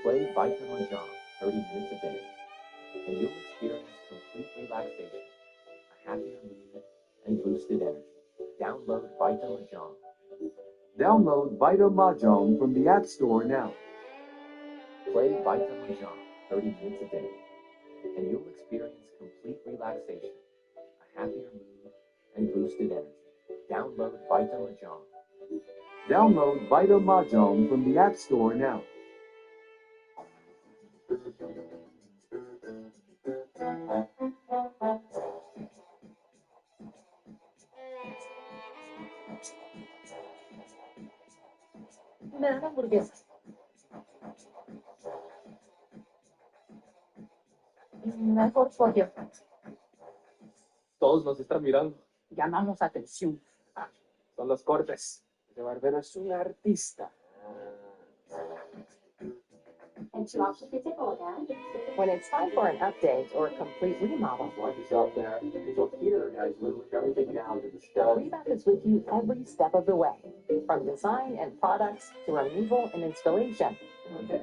Speaker 15: Play Vita Mahjong 30 minutes a day, and you'll experience complete relaxation, a happier mood, and boosted energy. Download Vita Mahjong.
Speaker 16: Download Vita Mahjong from the App Store now.
Speaker 15: Play Vita Mahjong 30 minutes a day, and you'll experience complete relaxation, a happier mood, and boosted energy. Download Vita Mahjong.
Speaker 16: Download Vita Mahjong from the App Store now.
Speaker 13: Me dan hamburguesas. Mejor pollo.
Speaker 12: Todos nos están mirando.
Speaker 13: Llamamos atención.
Speaker 12: Son los cortes. Ese barbero es un artista.
Speaker 13: When it's time for an update or a complete remodel,
Speaker 15: Watch yourself there. So here, guys, we work everything down to the stuff.
Speaker 13: Rebap is with you every step of the way, from design and products to removal and installation.
Speaker 15: Okay.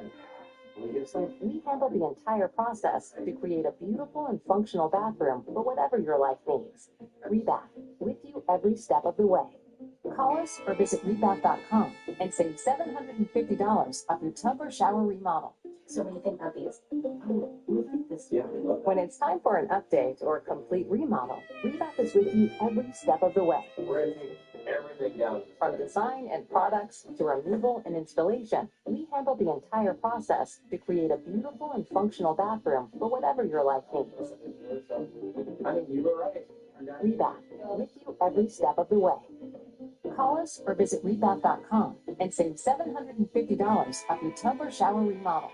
Speaker 13: We handle the entire process to create a beautiful and functional bathroom for whatever your life needs. Rebap, with you every step of the way. Call us or visit rebap.com and save $750 off your tub or shower remodel. So what do you think about these? When it's time for an update or a complete remodel, Rebap is with you every step of the way.
Speaker 15: We're going to take everything down.
Speaker 13: From design and products to removal and installation, we handle the entire process to create a beautiful and functional bathroom for whatever your life needs.
Speaker 15: I mean, you were right.
Speaker 13: Rebap, with you every step of the way. Call us or visit rebap.com and save $750 off your tub or shower remodel.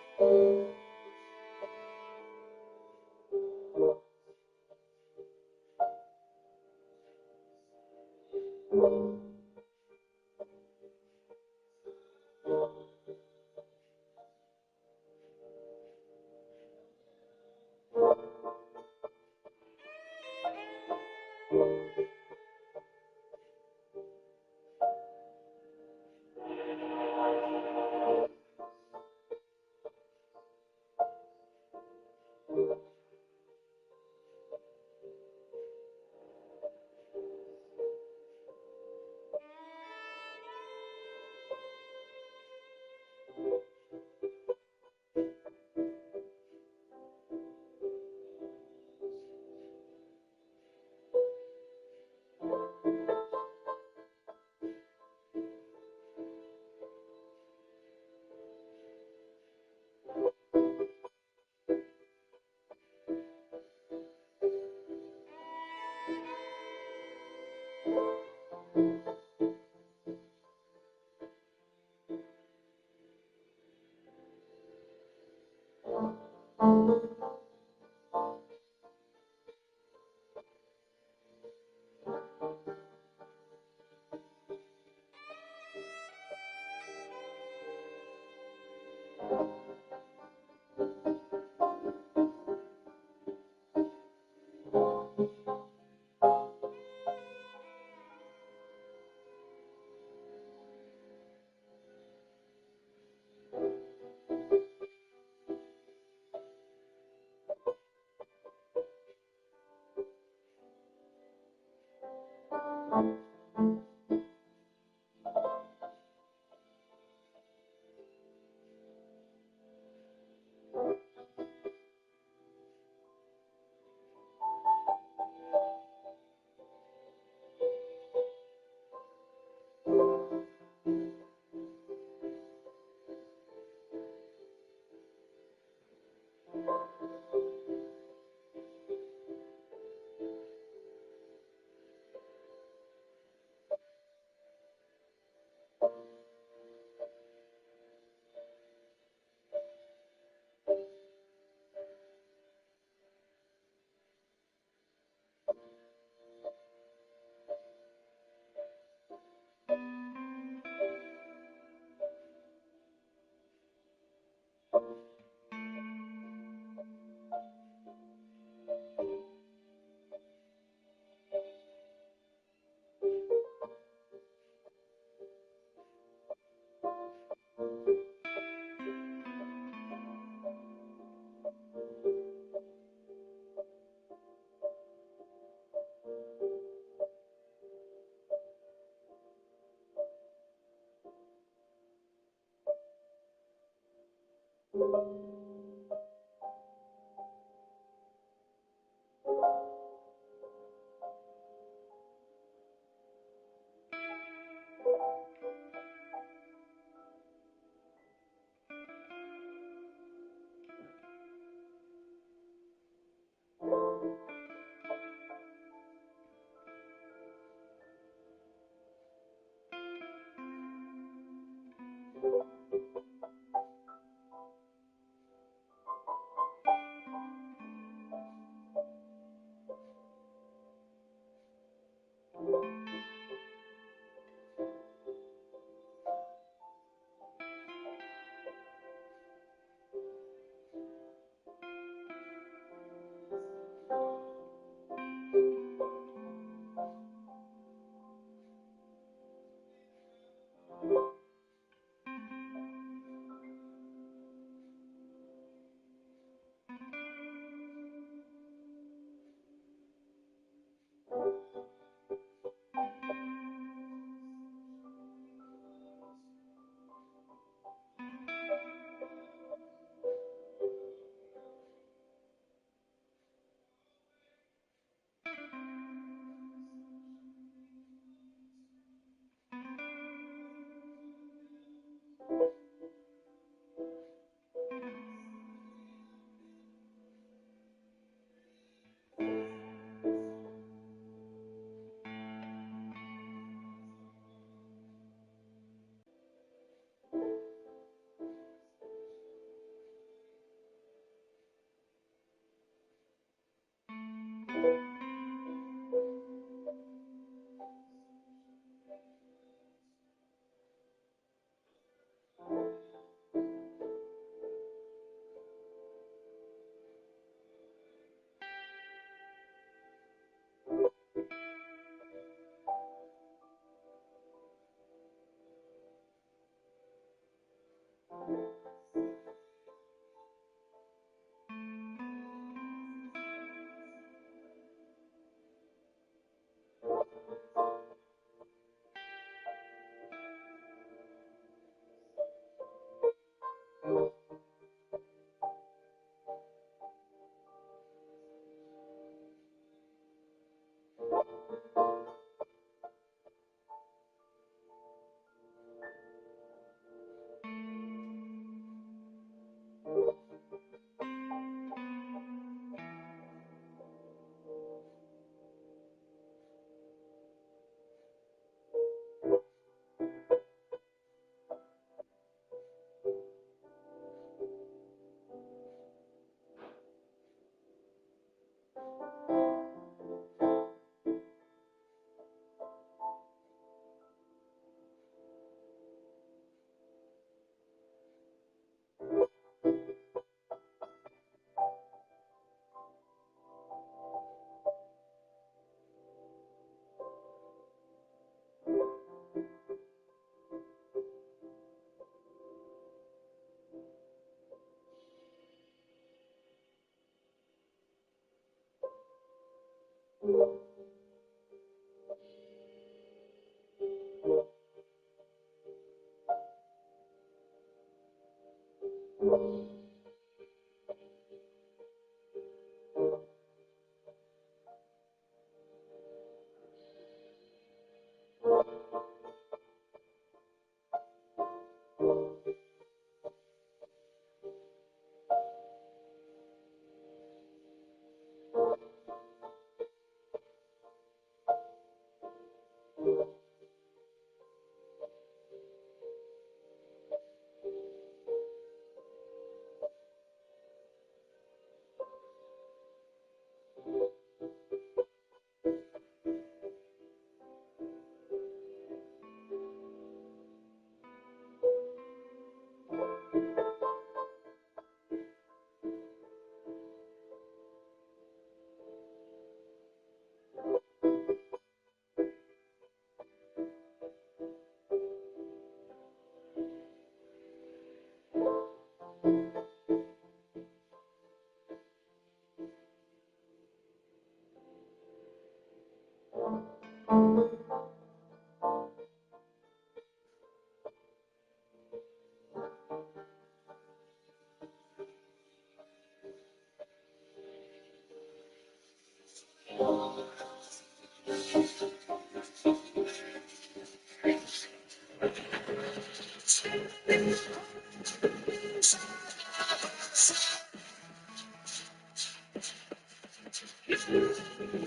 Speaker 17: Hi,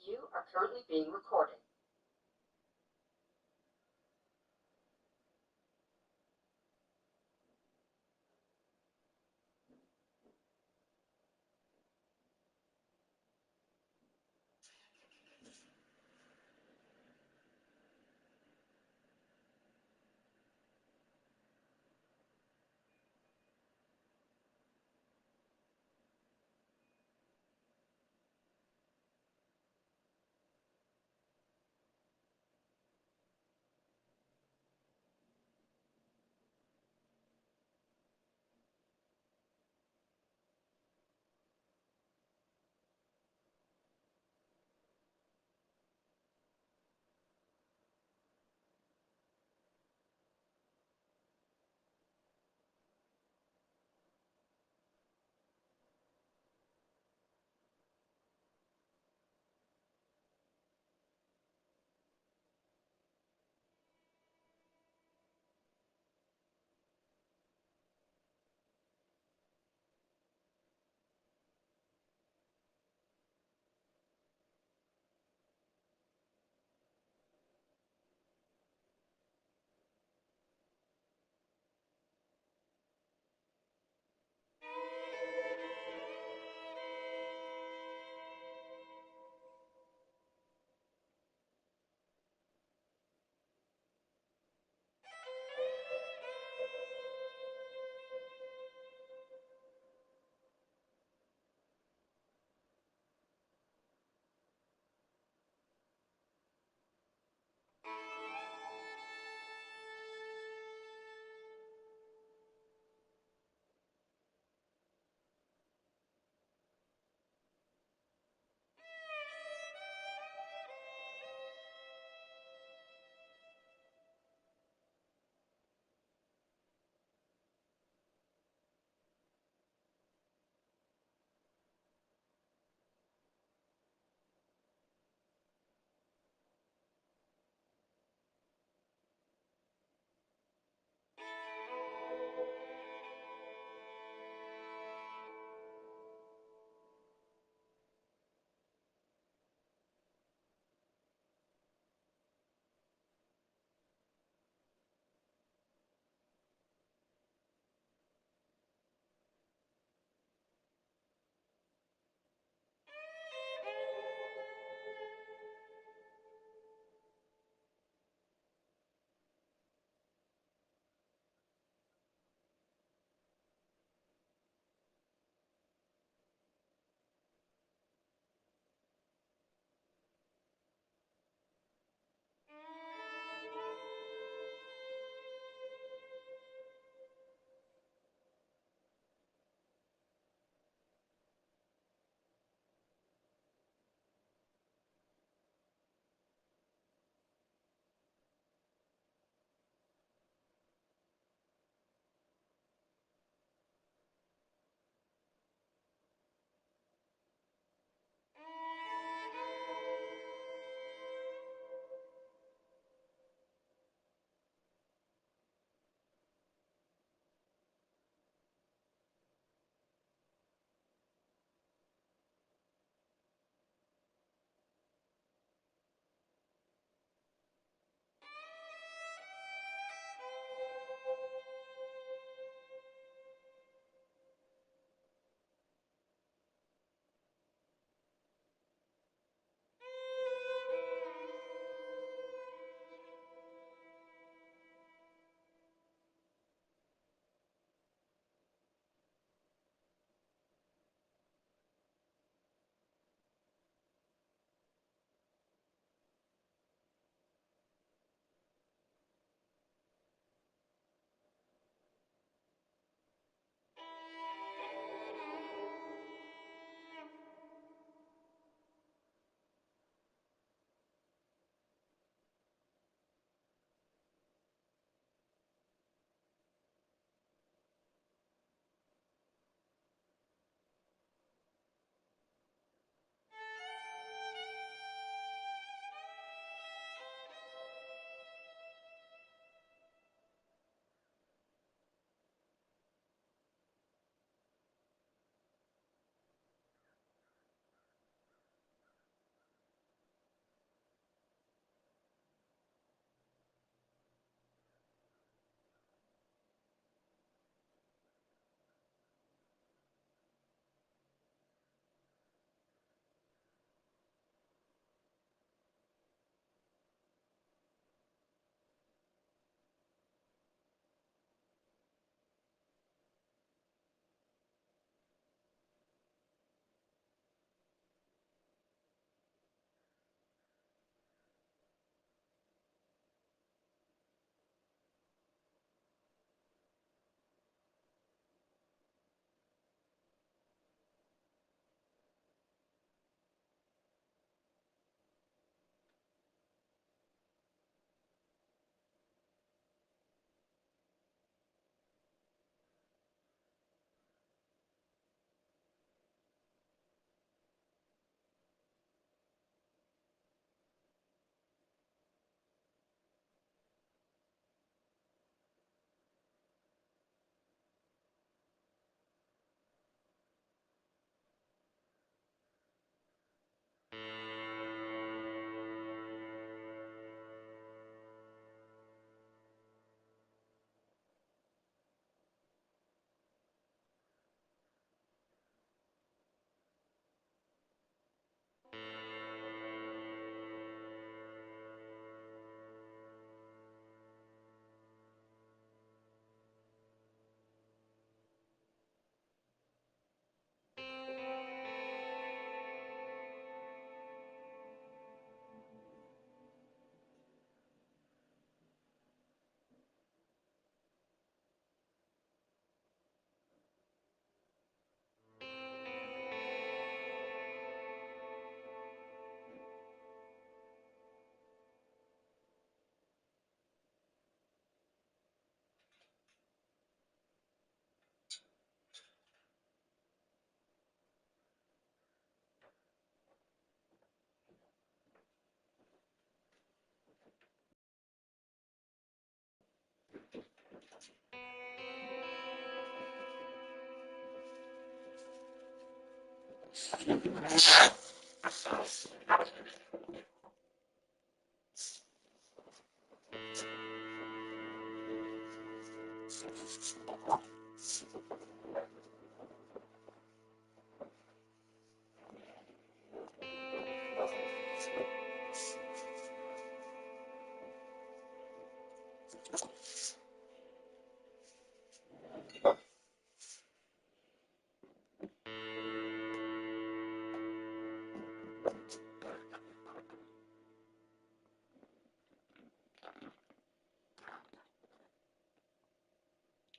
Speaker 17: you are currently being recorded.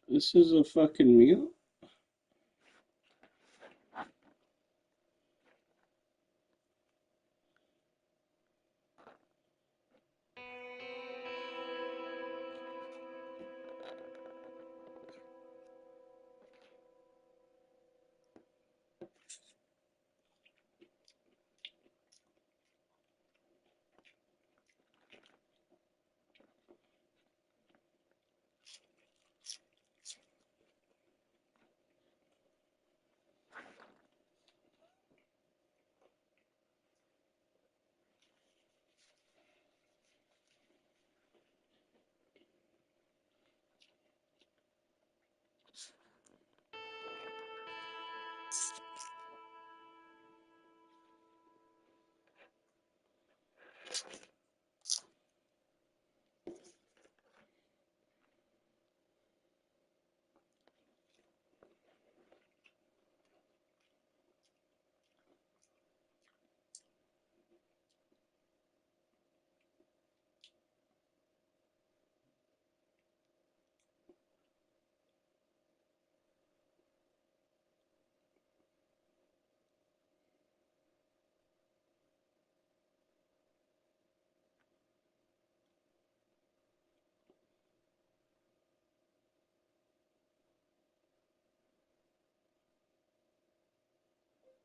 Speaker 5: This is a fucking meal?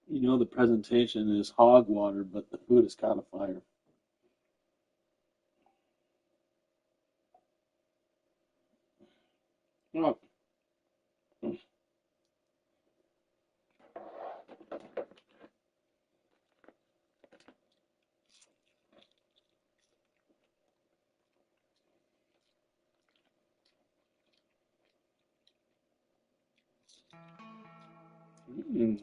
Speaker 5: You know the presentation is hog water, but the food is kind of fire. Oh. Mm.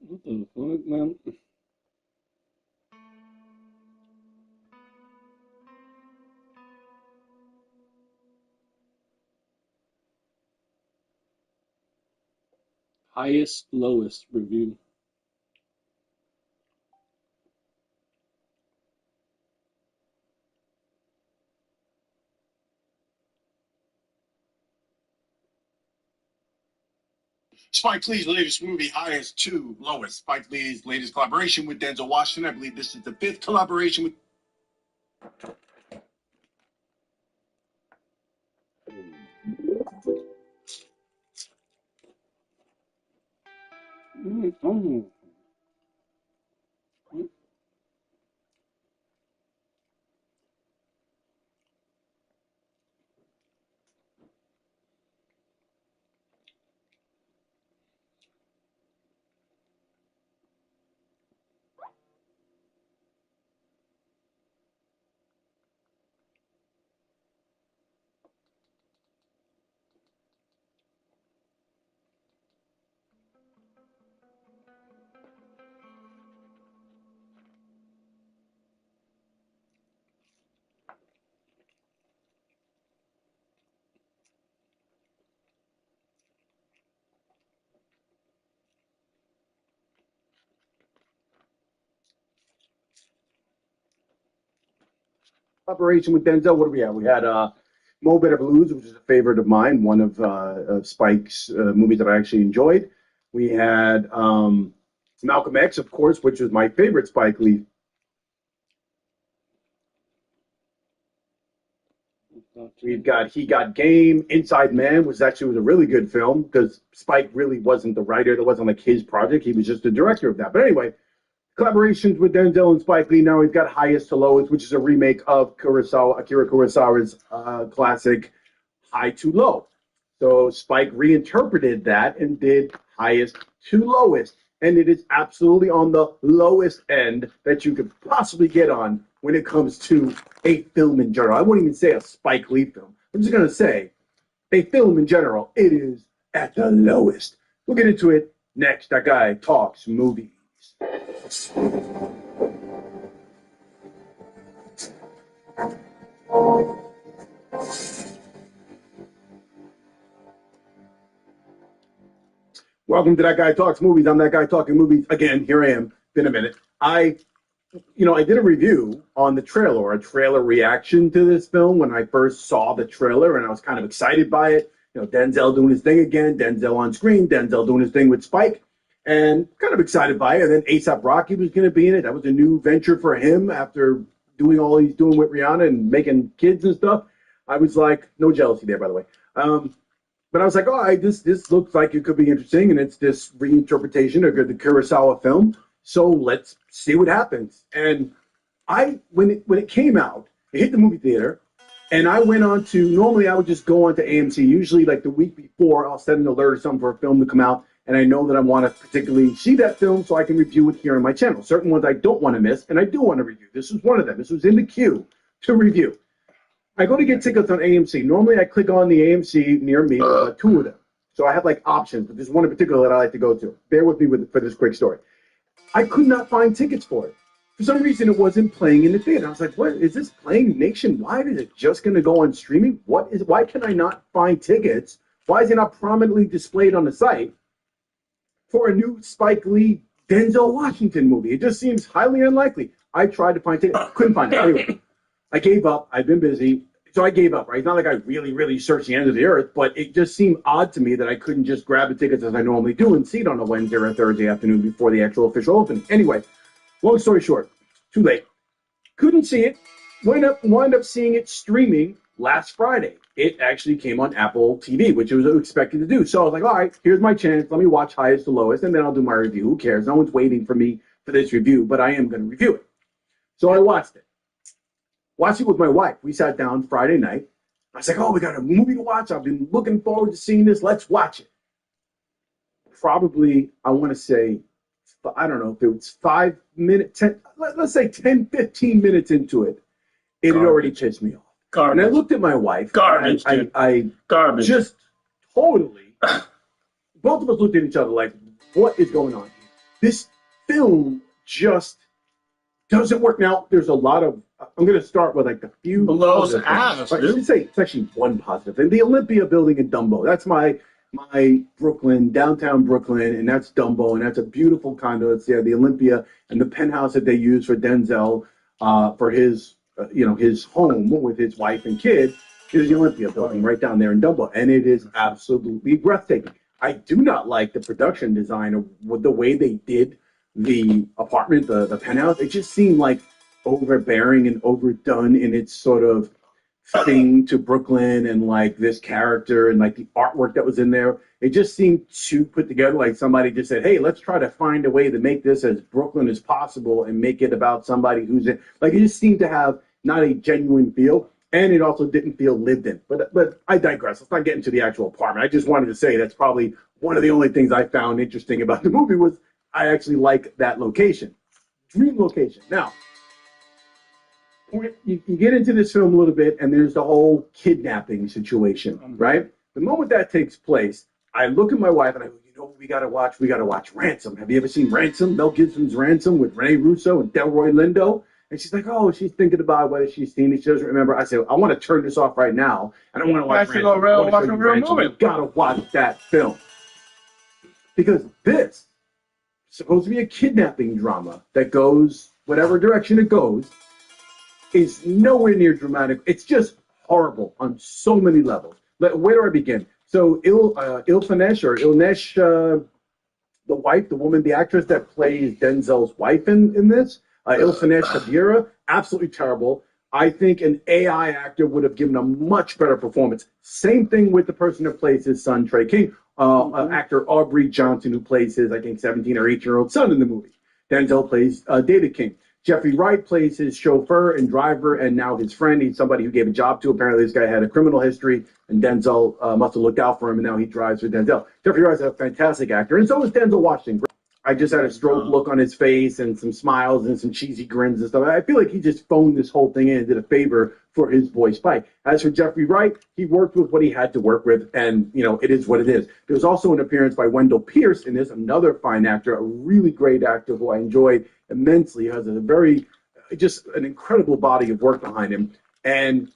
Speaker 5: What the fuck, man? Highest, lowest review.
Speaker 18: Spike Lee's latest movie, Highest to Lowest. Spike Lee's latest collaboration with Denzel Washington. I believe this is the 5th collaboration with.
Speaker 19: Collaboration with Denzel. What do we have? We had Mo Better Blues, which is a favorite of mine, one of Spike's movies that I actually enjoyed. We had Malcolm X, of course, which was my favorite Spike Lee. We've got He Got Game, Inside Man, which actually was a really good film because Spike really wasn't the writer. That wasn't like his project. He was just the director of that. But anyway, collaborations with Denzel and Spike Lee. Now we've got Highest to Lowest, which is a remake of Akira Kurosawa's classic High to Low. So Spike reinterpreted that and did Highest to Lowest. And it is absolutely on the lowest end that you could possibly get on when it comes to a film in general. I wouldn't even say a Spike Lee film. I'm just going to say a film in general. It is at the lowest. We'll get into it next. That Guy Talks Movies. Welcome to That Guy Talks Movies. I'm That Guy Talking Movies. Again, here I am. Been a minute. I did a review on the trailer, or a trailer reaction to this film when I first saw the trailer, and I was kind of excited by it. Denzel doing his thing again, Denzel on screen, Denzel doing his thing with Spike, and kind of excited by it. And then A$AP Rocky was going to be in it. That was a new venture for him after doing all he's doing with Rihanna and making kids and stuff. I was like, no jealousy there, by the way. But I was like, this looks like it could be interesting, and it's this reinterpretation of the Kurosawa film. So let's see what happens. And when it came out, it hit the movie theater, and I went on to, normally I would just go on to AMC. Usually like the week before, I'll set an alert or something for a film to come out, and I know that I want to particularly see that film so I can review it here on my channel. Certain ones I don't want to miss, and I do want to review. This was one of them. This was in the queue to review. I go to get tickets on AMC. Normally I click on the AMC near me, two of them. So I have like options, but there's one in particular that I like to go to. Bear with me for this quick story. I could not find tickets for it. For some reason, it wasn't playing in the theater. I was like, what, is this playing nationwide? Is it just going to go on streaming? Why can I not find tickets? Why is it not prominently displayed on the site for a new Spike Lee Denzel Washington movie? It just seems highly unlikely. I tried to find tickets, couldn't find it. Anyway, I gave up. I've been busy. So I gave up, right? It's not like I really, really searched the end of the earth, but it just seemed odd to me that I couldn't just grab the tickets as I normally do and see it on a Wednesday or a Thursday afternoon before the actual official opening. Anyway, long story short, too late. Couldn't see it. Wound up seeing it streaming last Friday. It actually came on Apple TV, which it was expected to do. So I was like, all right, here's my chance. Let me watch Highest to Lowest, and then I'll do my review. Who cares? No one's waiting for me for this review, but I am going to review it. So I watched it. Watched it with my wife. We sat down Friday night. I was like, we got a movie to watch. I've been looking forward to seeing this. Let's watch it. Probably, I want to say, I don't know if it was 5 minutes, let's say 10, 15 minutes into it, it had already pissed me off. Garbage. And I looked at my wife. Garbage. Garbage. Just totally, both of us looked at each other like, what is going on here? This film just doesn't work. Now, there's a lot of, I'm going to start with like a few
Speaker 18: below the ass.
Speaker 19: I should say it's actually one positive thing. The Olympia building in Dumbo. That's my Brooklyn, downtown Brooklyn, and that's Dumbo, and that's a beautiful condo. It's the Olympia, and the penthouse that they use for Denzel for his his home with his wife and kid is the Olympia building right down there in Dumbo, and it is absolutely breathtaking. I do not like the production design of the way they did the apartment, the penthouse. It just seemed like overbearing and overdone in its sort of thing to Brooklyn and like this character and like the artwork that was in there. It just seemed too put together. Like somebody just said, hey, let's try to find a way to make this as Brooklyn as possible and make it about somebody who's in. Like it just seemed to have not a genuine feel. And it also didn't feel lived in. But I digress. Let's not get into the actual apartment. I just wanted to say that's probably one of the only things I found interesting about the movie was I actually like that location. Dream location. Now, you get into this film a little bit, and there's the whole kidnapping situation, right? The moment that takes place, I look at my wife and I go, you know what we got to watch? We got to watch Ransom. Have you ever seen Ransom? Mel Gibson's Ransom with Rene Russo and Delroy Lindo? And she's like, oh, she's thinking about whether she's seen it. She doesn't remember. I said, I want to turn this off right now. I don't want to watch Ransom.
Speaker 14: Watch a real movie.
Speaker 19: You got to watch that film. Because this is supposed to be a kidnapping drama that goes whatever direction it goes, is nowhere near dramatic. It's just horrible on so many levels. Where do I begin? So Ilnesh, the wife, the woman, the actress that plays Denzel's wife in this, Ilfenesh Habira, absolutely terrible. I think an AI actor would have given a much better performance. Same thing with the person that plays his son, Trey King, actor Aubrey Johnson, who plays his, I think, 17 or 18-year-old son in the movie. Denzel plays David King. Jeffrey Wright plays his chauffeur and driver and now his friend. He's somebody who gave a job to. Apparently, this guy had a criminal history, and Denzel must have looked out for him, and now he drives for Denzel. Jeffrey Wright's a fantastic actor, and so is Denzel Washington. I just had a stroke look on his face and some smiles and some cheesy grins and stuff. I feel like he just phoned this whole thing in and did a favor for his voice bite. As for Jeffrey Wright, he worked with what he had to work with, and, you know, it is what it is. There's also an appearance by Wendell Pierce in this, another fine actor, a really great actor who I enjoyed immensely, has a very, just an incredible body of work behind him. And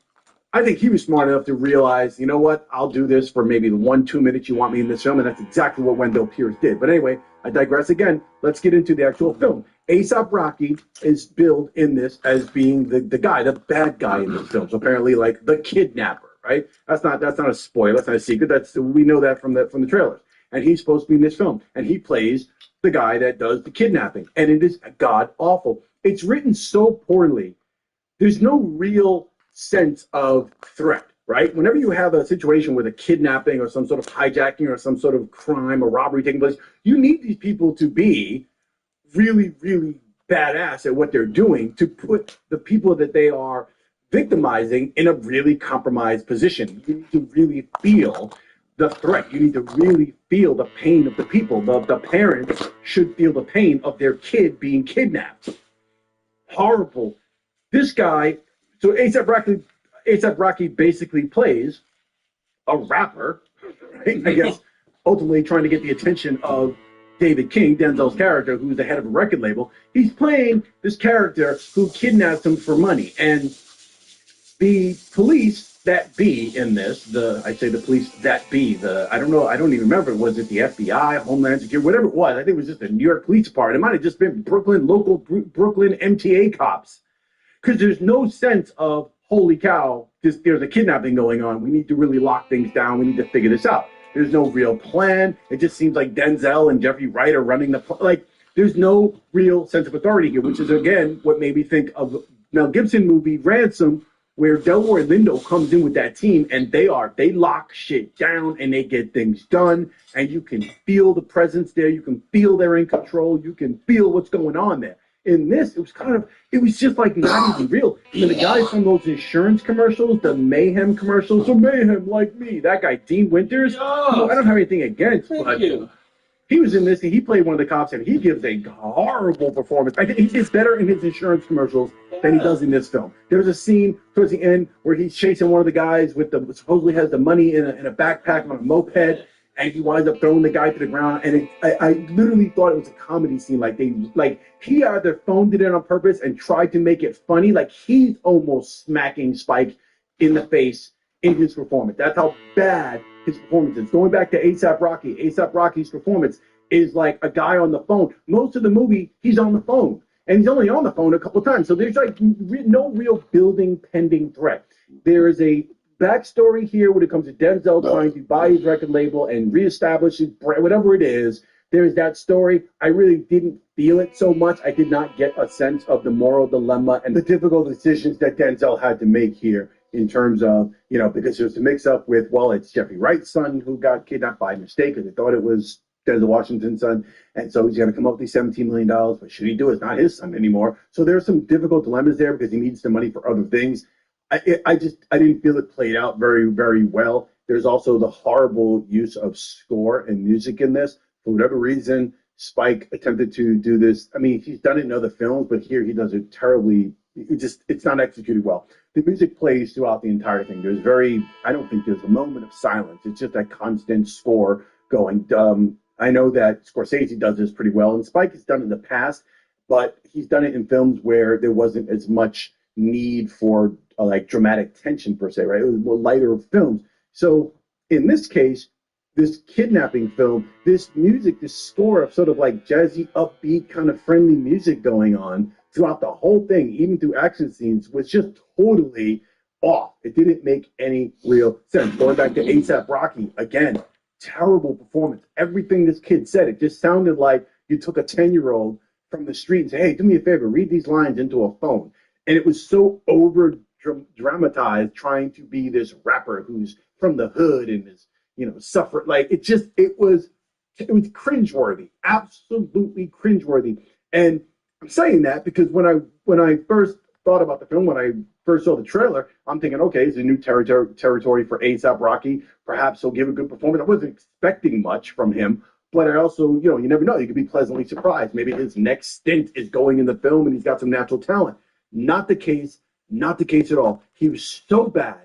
Speaker 19: I think he was smart enough to realize, you know what, I'll do this for maybe the 1-2 minutes you want me in this film, and that's exactly what Wendell Pierce did. But anyway, I digress again. Let's get into the actual film. A$AP Rocky is billed in this as being the guy, the bad guy in this film. So apparently, like, the kidnapper, right? That's not a spoiler. That's not a secret. We know that from the trailers. And he's supposed to be in this film, and he plays the guy that does the kidnapping, and it is god awful. It's written so poorly. There's no real sense of threat, right? Whenever you have a situation with a kidnapping or some sort of hijacking or some sort of crime or robbery taking place, you need these people to be really, really badass at what they're doing to put the people that they are victimizing in a really compromised position. You need to really feel the threat. You need to really feel the pain of the people. The parents should feel the pain of their kid being kidnapped. Horrible. This guy, so A$AP Rocky basically plays a rapper, right? I guess ultimately trying to get the attention of David King, Denzel's character, who's the head of a record label. He's playing this character who kidnaps him for money. And the police that be in this, I say the police that be, I don't know, I don't even remember, was it the FBI, Homeland Security, whatever it was. I think it was just the New York Police Department. It might have just been local Brooklyn MTA cops. Because there's no sense of, holy cow, there's a kidnapping going on. We need to really lock things down. We need to figure this out. There's no real plan. It just seems like Denzel and Jeffrey Wright are running there's no real sense of authority here, which is, again, what made me think of Mel Gibson movie Ransom, where Delroy Lindo comes in with that team, and they lock shit down, and they get things done, and you can feel the presence there. You can feel they're in control. You can feel what's going on there. In this, it was just like not even real. And the guy from those insurance commercials, the Mayhem commercials, so Mayhem like me, that guy, Dean Winters, I don't have anything against, but he was in this, and he played one of the cops, and he gives a horrible performance. I think he did better in his insurance commercials than he does in this film. There's a scene towards the end where he's chasing one of the guys with supposedly has the money in a backpack on a moped, and he winds up throwing the guy to the ground. And I literally thought it was a comedy scene. He either phoned it in on purpose and tried to make it funny. Like he's almost smacking Spike in the face in his performance. That's how bad his performance is. Going back to A$AP Rocky, A$AP Rocky's performance is like a guy on the phone. Most of the movie, he's on the phone. And he's only on the phone a couple of times. So there's like no real building pending threat. There is the backstory here when it comes to Denzel trying to buy his record label and reestablish his brand, whatever it is. There's that story. I really didn't feel it so much. I did not get a sense of the moral dilemma and the difficult decisions that Denzel had to make here in terms of, because there's a mix up with, well, it's Jeffrey Wright's son who got kidnapped by mistake because they thought it was Denzel Washington's son. And so he's going to come up with these $17 million. What should he do? It's not his son anymore. So there's some difficult dilemmas there because he needs the money for other things. I didn't feel it played out very, very well. There's also the horrible use of score and music in this. For whatever reason, Spike attempted to do this. I mean, he's done it in other films, but here he does it terribly. It's not executed well. The music plays throughout the entire thing. I don't think there's a moment of silence. It's just that constant score going. I know that Scorsese does this pretty well, and Spike has done it in the past, but he's done it in films where there wasn't as much need for like dramatic tension per se, right? It was more lighter films. So in this case, this kidnapping film, this music, this score of sort of like jazzy, upbeat, kind of friendly music going on throughout the whole thing, even through action scenes, was just totally off. It didn't make any real sense. Going back to A$AP Rocky, again, terrible performance. Everything this kid said, it just sounded like you took a 10-year-old from the street and say, hey, do me a favor, read these lines into a phone. And it was so over dramatized trying to be this rapper who's from the hood and is, suffer. Like it was cringeworthy, absolutely cringeworthy. And I'm saying that because when I first thought about the film, when I first saw the trailer, I'm thinking, okay, it's a new territory for A$AP Rocky. Perhaps he'll give a good performance. I wasn't expecting much from him, but I also, you never know. You could be pleasantly surprised. Maybe his next stint is going in the film and he's got some natural talent. Not the case. Not the case at all. He was so bad.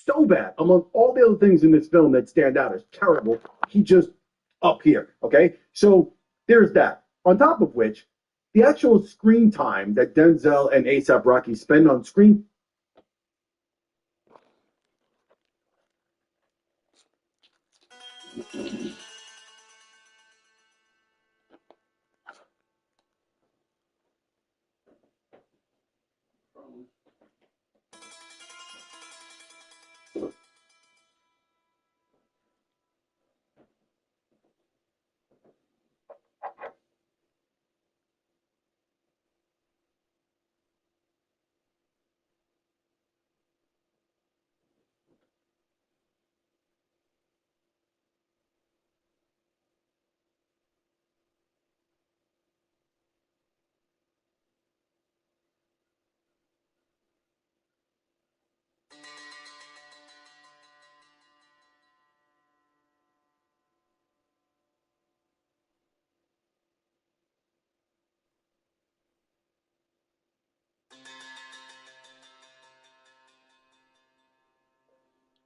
Speaker 19: Among all the other things in this film that stand out as terrible, he just up here. Okay? So there's that. On top of which, the actual screen time that Denzel and A$AP Rocky spend on screen.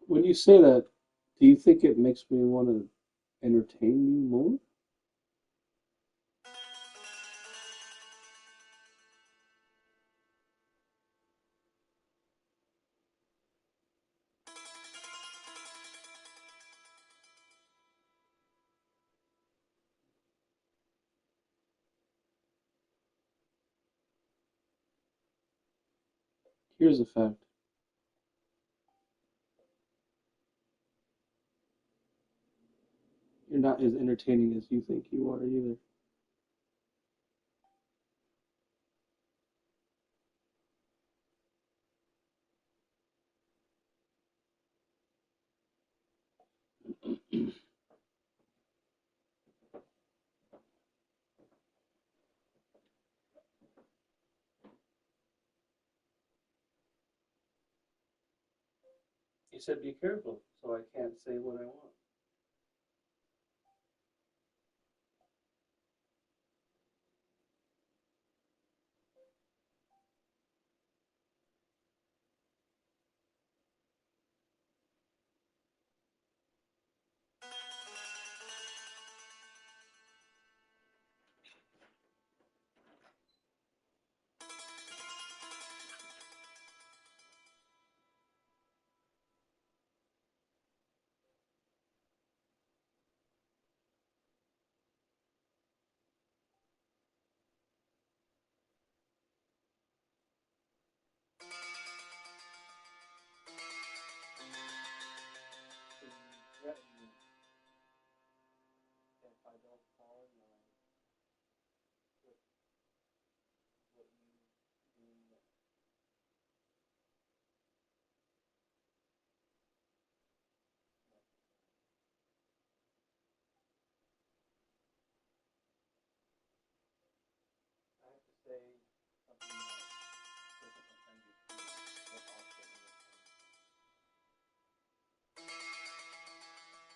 Speaker 5: When you say that, do you think it makes me want to entertain you more? Here's a fact. You're not as entertaining as you think you are either. You said be careful, so I can't say what I want.
Speaker 20: threaten me if I don't fall in line with what you do next. I have to say something that doesn't offend you too much. What also in this thing.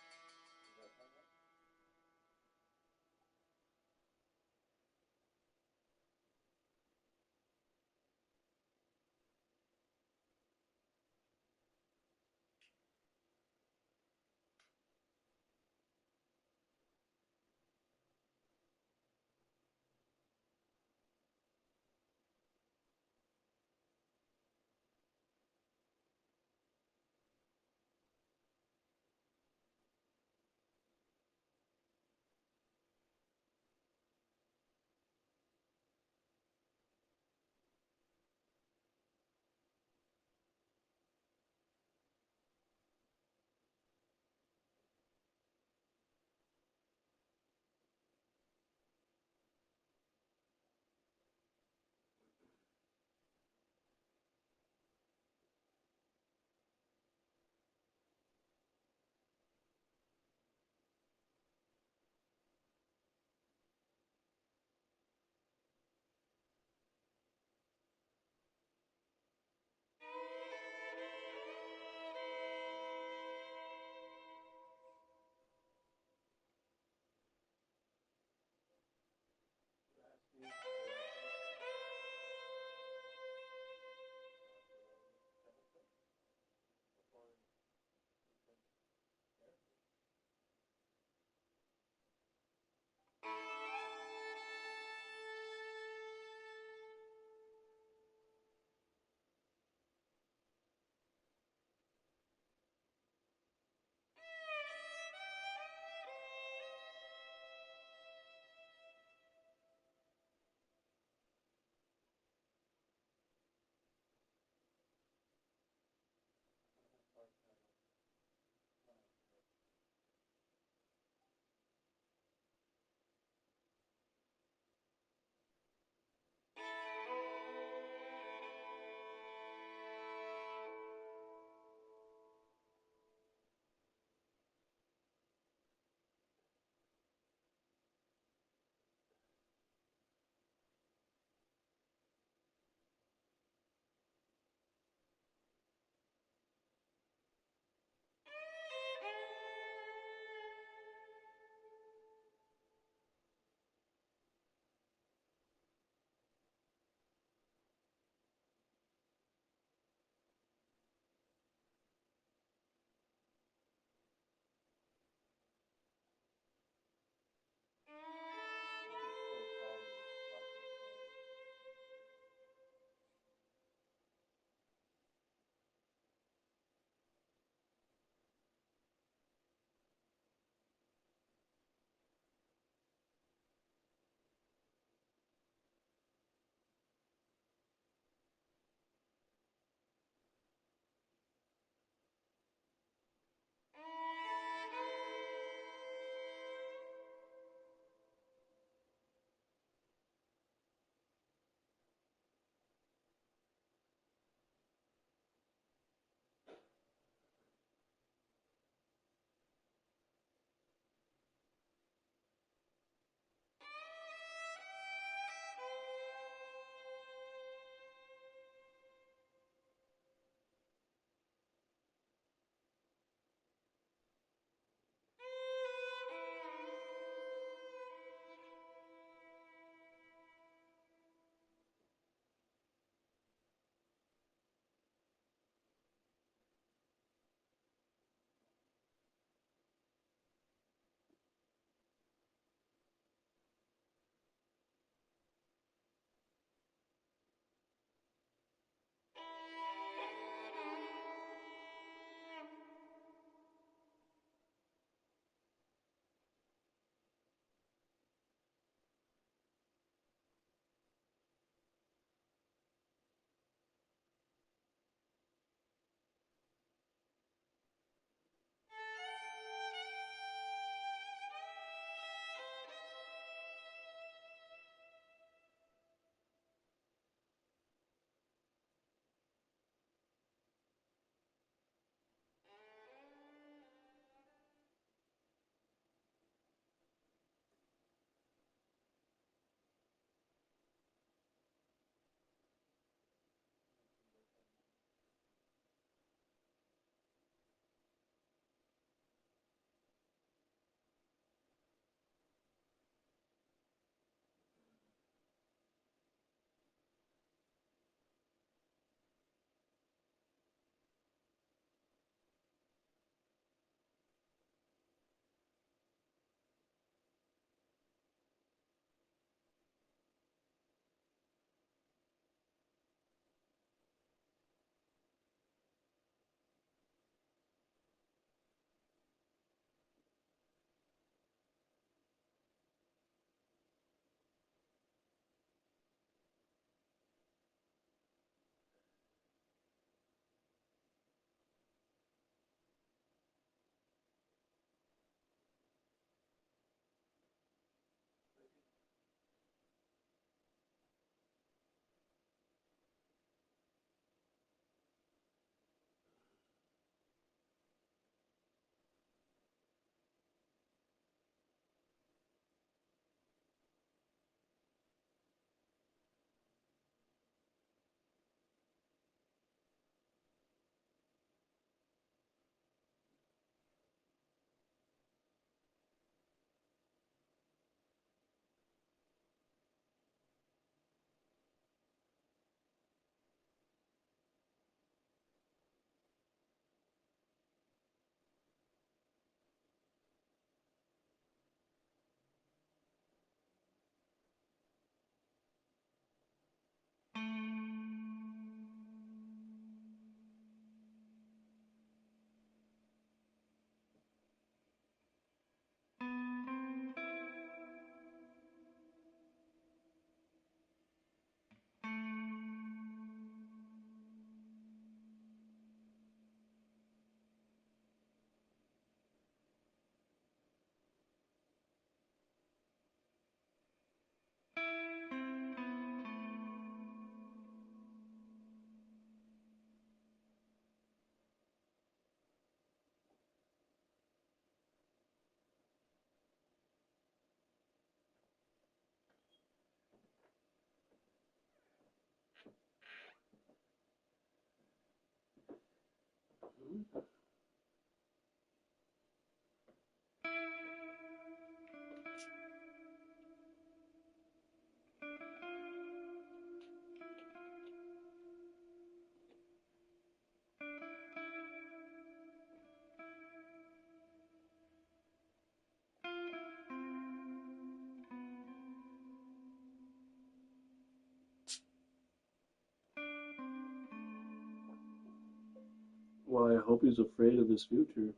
Speaker 5: Well, I hope he's afraid of his future.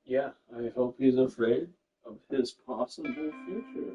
Speaker 5: Yeah, I hope he's afraid of his possible future.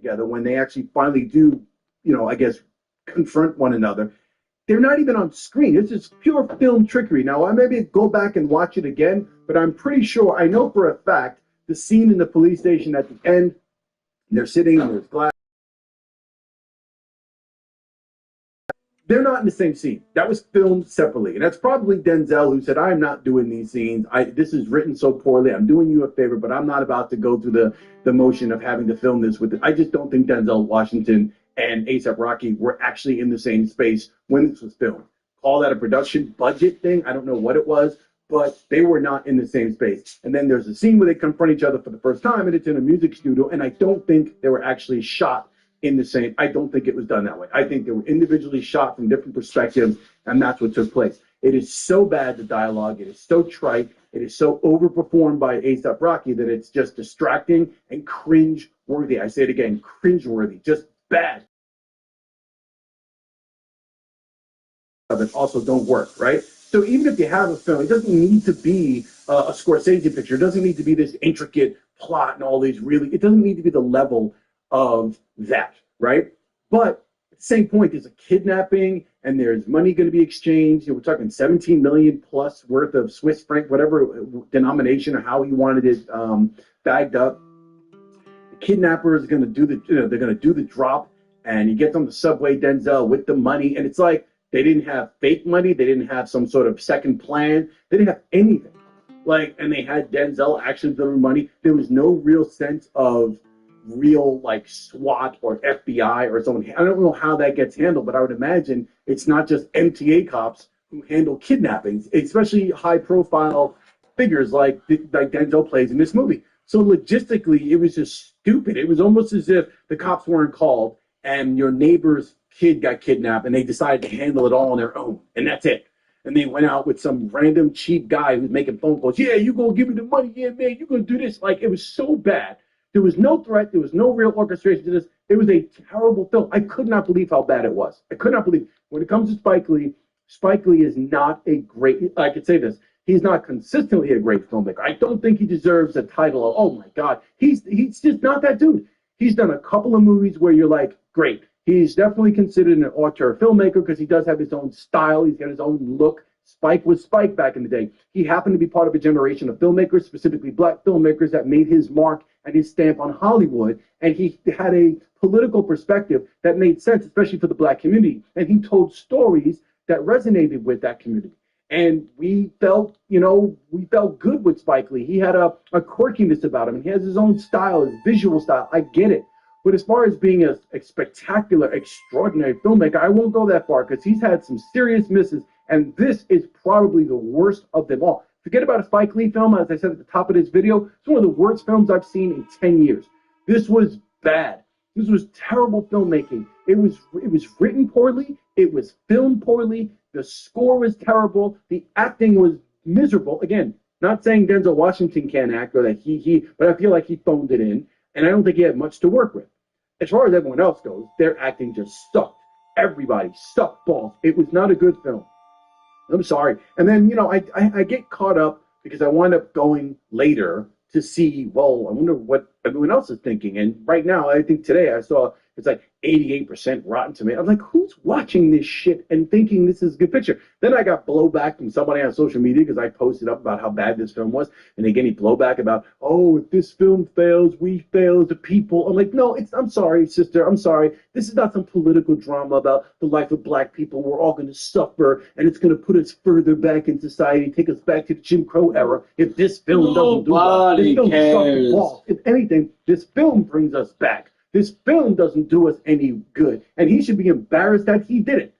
Speaker 19: together, when they actually finally do, I guess, confront one another, they're not even on screen. It's just pure film trickery. Now, I maybe go back and watch it again, but I'm pretty sure, I know for a fact, the scene in the police station at the end, they're sitting, and there's glass. They're not in the same scene. That was filmed separately. And that's probably Denzel who said, I'm not doing these scenes. This is written so poorly. I'm doing you a favor, but I'm not about to go through the motion of having to film this with it. I just don't think Denzel Washington and A$AP Rocky were actually in the same space when this was filmed. Call that a production budget thing. I don't know what it was, but they were not in the same space. And then there's a scene where they confront each other for the first time, and it's in a music studio. And I don't think they were actually shot in the same. I don't think it was done that way. I think they were individually shot from different perspectives, and that's what took place. It is so bad, the dialogue. It is so trite. It is so overperformed by A$AP Rocky that it's just distracting and cringe-worthy. I say it again, cringe-worthy, just bad. That also don't work, right? So even if you have a film, it doesn't need to be a Scorsese picture. It doesn't need to be this intricate plot and all these it doesn't need to be the level of that, right? But at the same point, there's a kidnapping and there's money going to be exchanged. We're talking 17 million plus worth of Swiss franc, whatever denomination or how he wanted it bagged up. The kidnapper is going to do they're going to do the drop, and he gets on the subway, Denzel, with the money, and it's like they didn't have fake money. They didn't have some sort of second plan. They didn't have anything. And they had Denzel actually delivering money. There was no real sense of real SWAT or FBI or someone. I don't know how that gets handled, but I would imagine it's not just MTA cops who handle kidnappings, especially high profile figures like Denzel plays in this movie. So logistically, it was just stupid. It was almost as if the cops weren't called and your neighbor's kid got kidnapped and they decided to handle it all on their own, and that's it. And they went out with some random cheap guy who's making phone calls. Yeah, you gonna give me the money? Yeah, man, you gonna do this? It was so bad. There was no threat. There was no real orchestration to this. It was a terrible film. I could not believe how bad it was. I could not believe. When it comes to Spike Lee is not a great, I could say this, he's not consistently a great filmmaker. I don't think he deserves a title of, oh my God, he's just not that dude. He's done a couple of movies where you're like, great. He's definitely considered an auteur filmmaker because he does have his own style. He's got his own look. Spike was Spike back in the day. He happened to be part of a generation of filmmakers, specifically black filmmakers, that made his mark and his stamp on Hollywood. And he had a political perspective that made sense, especially for the black community. And he told stories that resonated with that community. And we felt good with Spike Lee. He had a quirkiness about him. He has his own style, his visual style. I get it. But as far as being a spectacular, extraordinary filmmaker, I won't go that far because he's had some serious misses. And this is probably the worst of them all. Forget about a Spike Lee film. As I said at the top of this video, it's one of the worst films I've seen in 10 years. This was bad. This was terrible filmmaking. It was written poorly. It was filmed poorly. The score was terrible. The acting was miserable. Again, not saying Denzel Washington can't act or that but I feel like he phoned it in. And I don't think he had much to work with. As far as everyone else goes, their acting just sucked. Everybody sucked balls. It was not a good film. I'm sorry. And then, I get caught up because I wind up going later to see, well, I wonder what everyone else is thinking. And right now, I think today I saw it's like 88% Rotten Tomatoes. I'm like, who's watching this shit and thinking this is a good picture? Then I got blowback from somebody on social media because I posted up about how bad this film was. And they gave me blowback about, oh, if this film fails, we fail as a people. I'm like, no, I'm sorry, sister. I'm sorry. This is not some political drama about the life of black people. We're all going to suffer, and it's going to put us further back in society, take us back to the Jim Crow era. If this film doesn't do that, this film sucks the ball. If anything, this film brings us back. This film doesn't do us any good, and he should be embarrassed that he did it.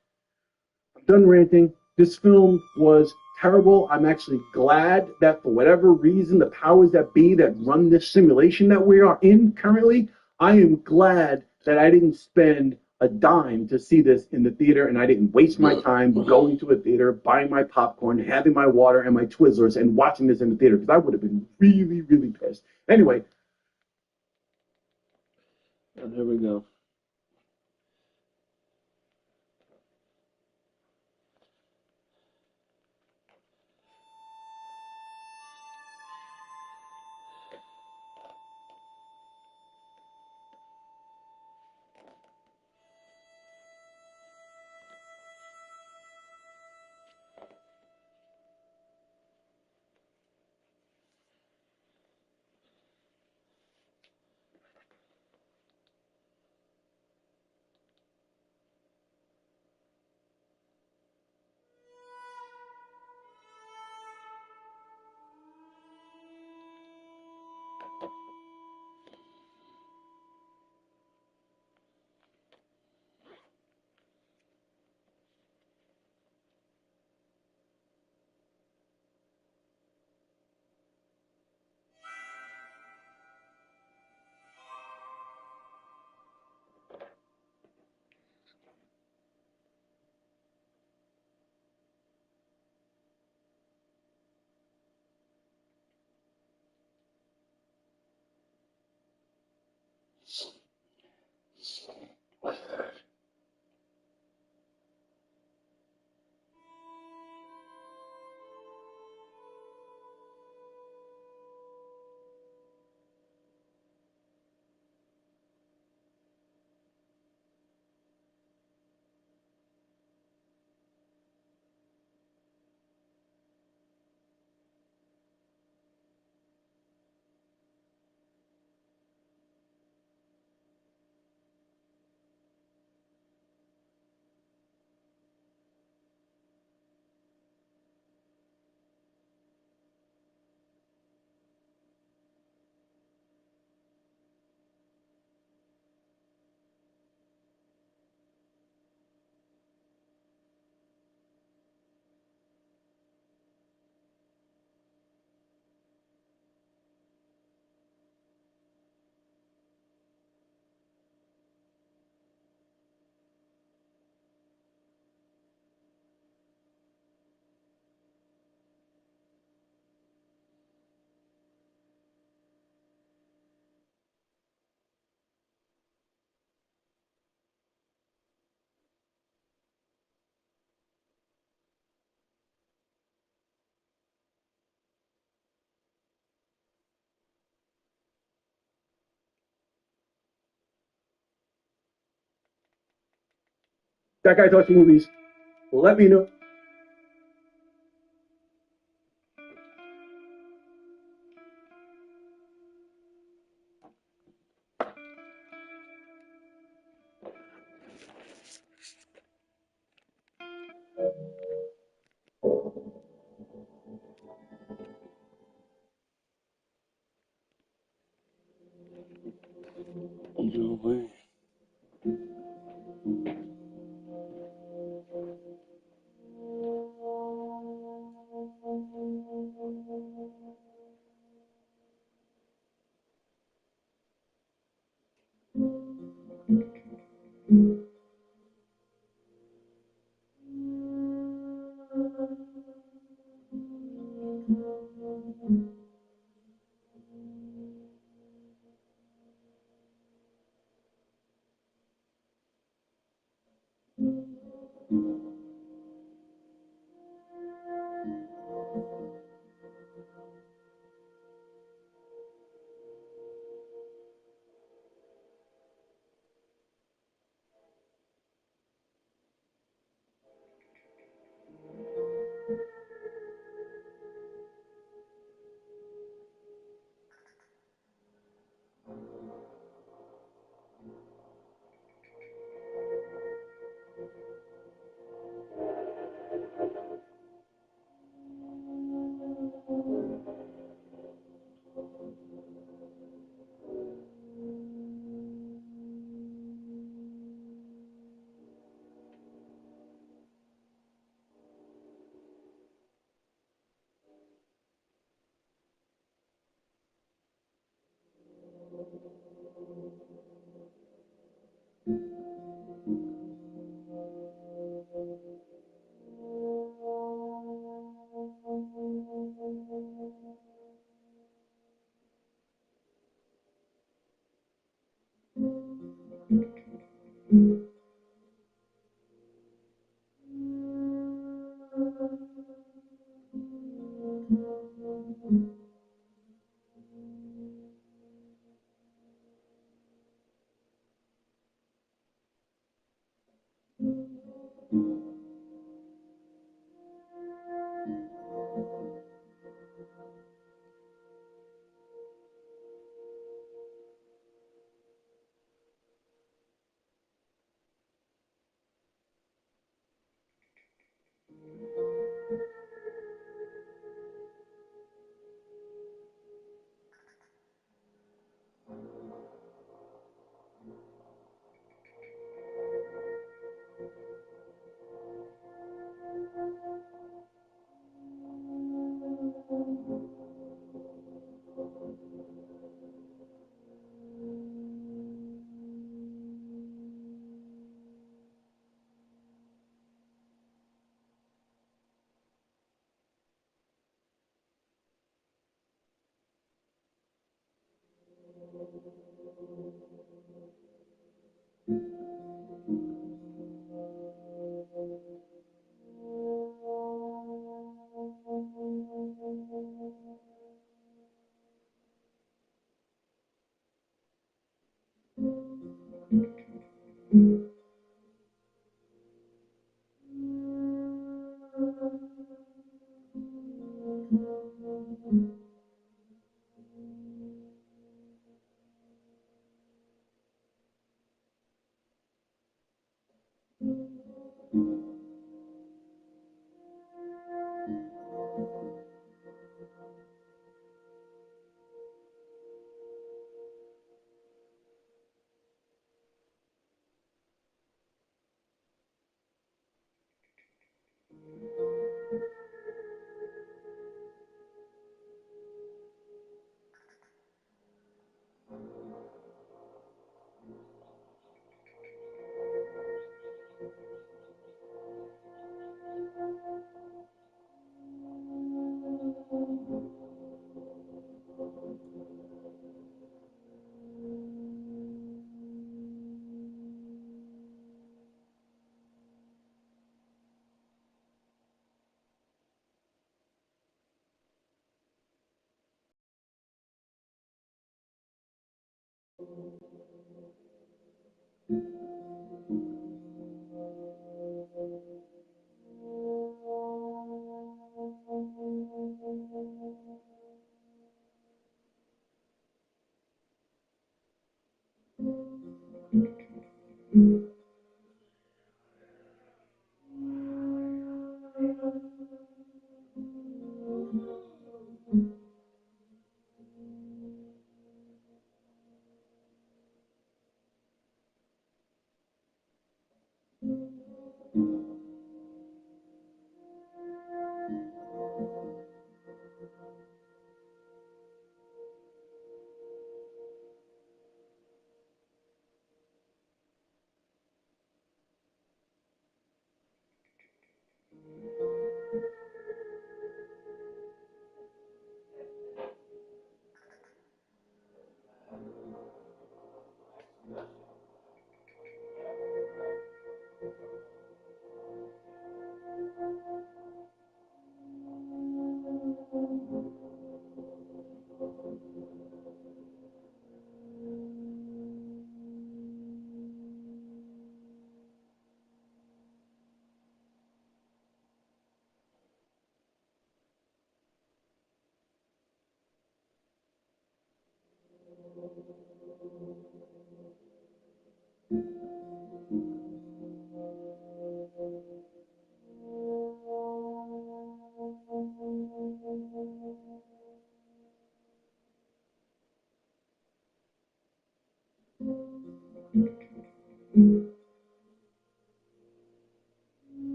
Speaker 19: I'm done ranting. This film was terrible. I'm actually glad that for whatever reason, the powers that be that run this simulation that we are in currently, I am glad that I didn't spend a dime to see this in the theater, and I didn't waste my time going to a theater, buying my popcorn, having my water and my Twizzlers, and watching this in the theater, because I would have been really, really pissed. Anyway.
Speaker 5: And here we go.
Speaker 19: That Guy Talks Movies. Let me know.
Speaker 20: No way.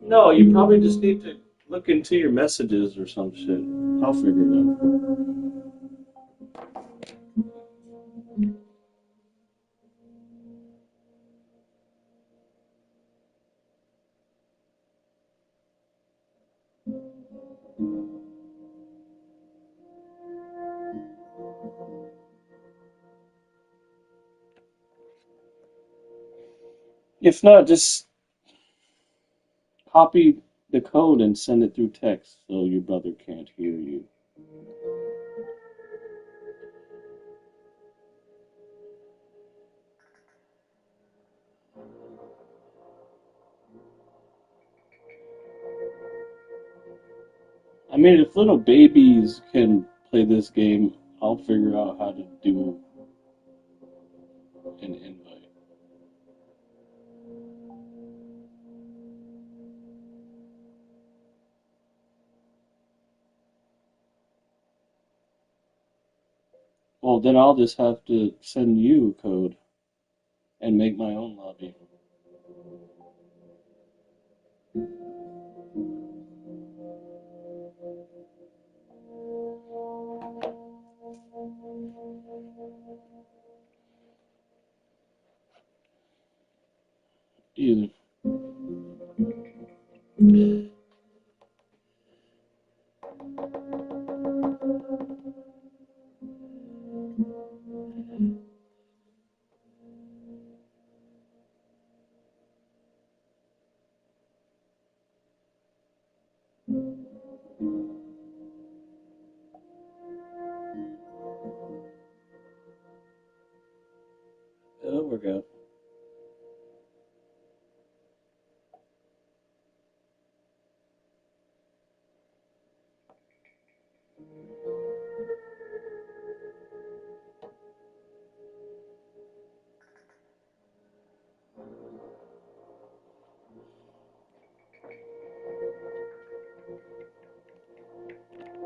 Speaker 5: No, you probably just need to look into your messages or some shit. I'll figure it out. If not, just copy the code and send it through text so your brother can't hear you. I mean, if little babies can play this game, I'll figure out how to do an invite. Well, then I'll just have to send you a code and make my own lobby. Either.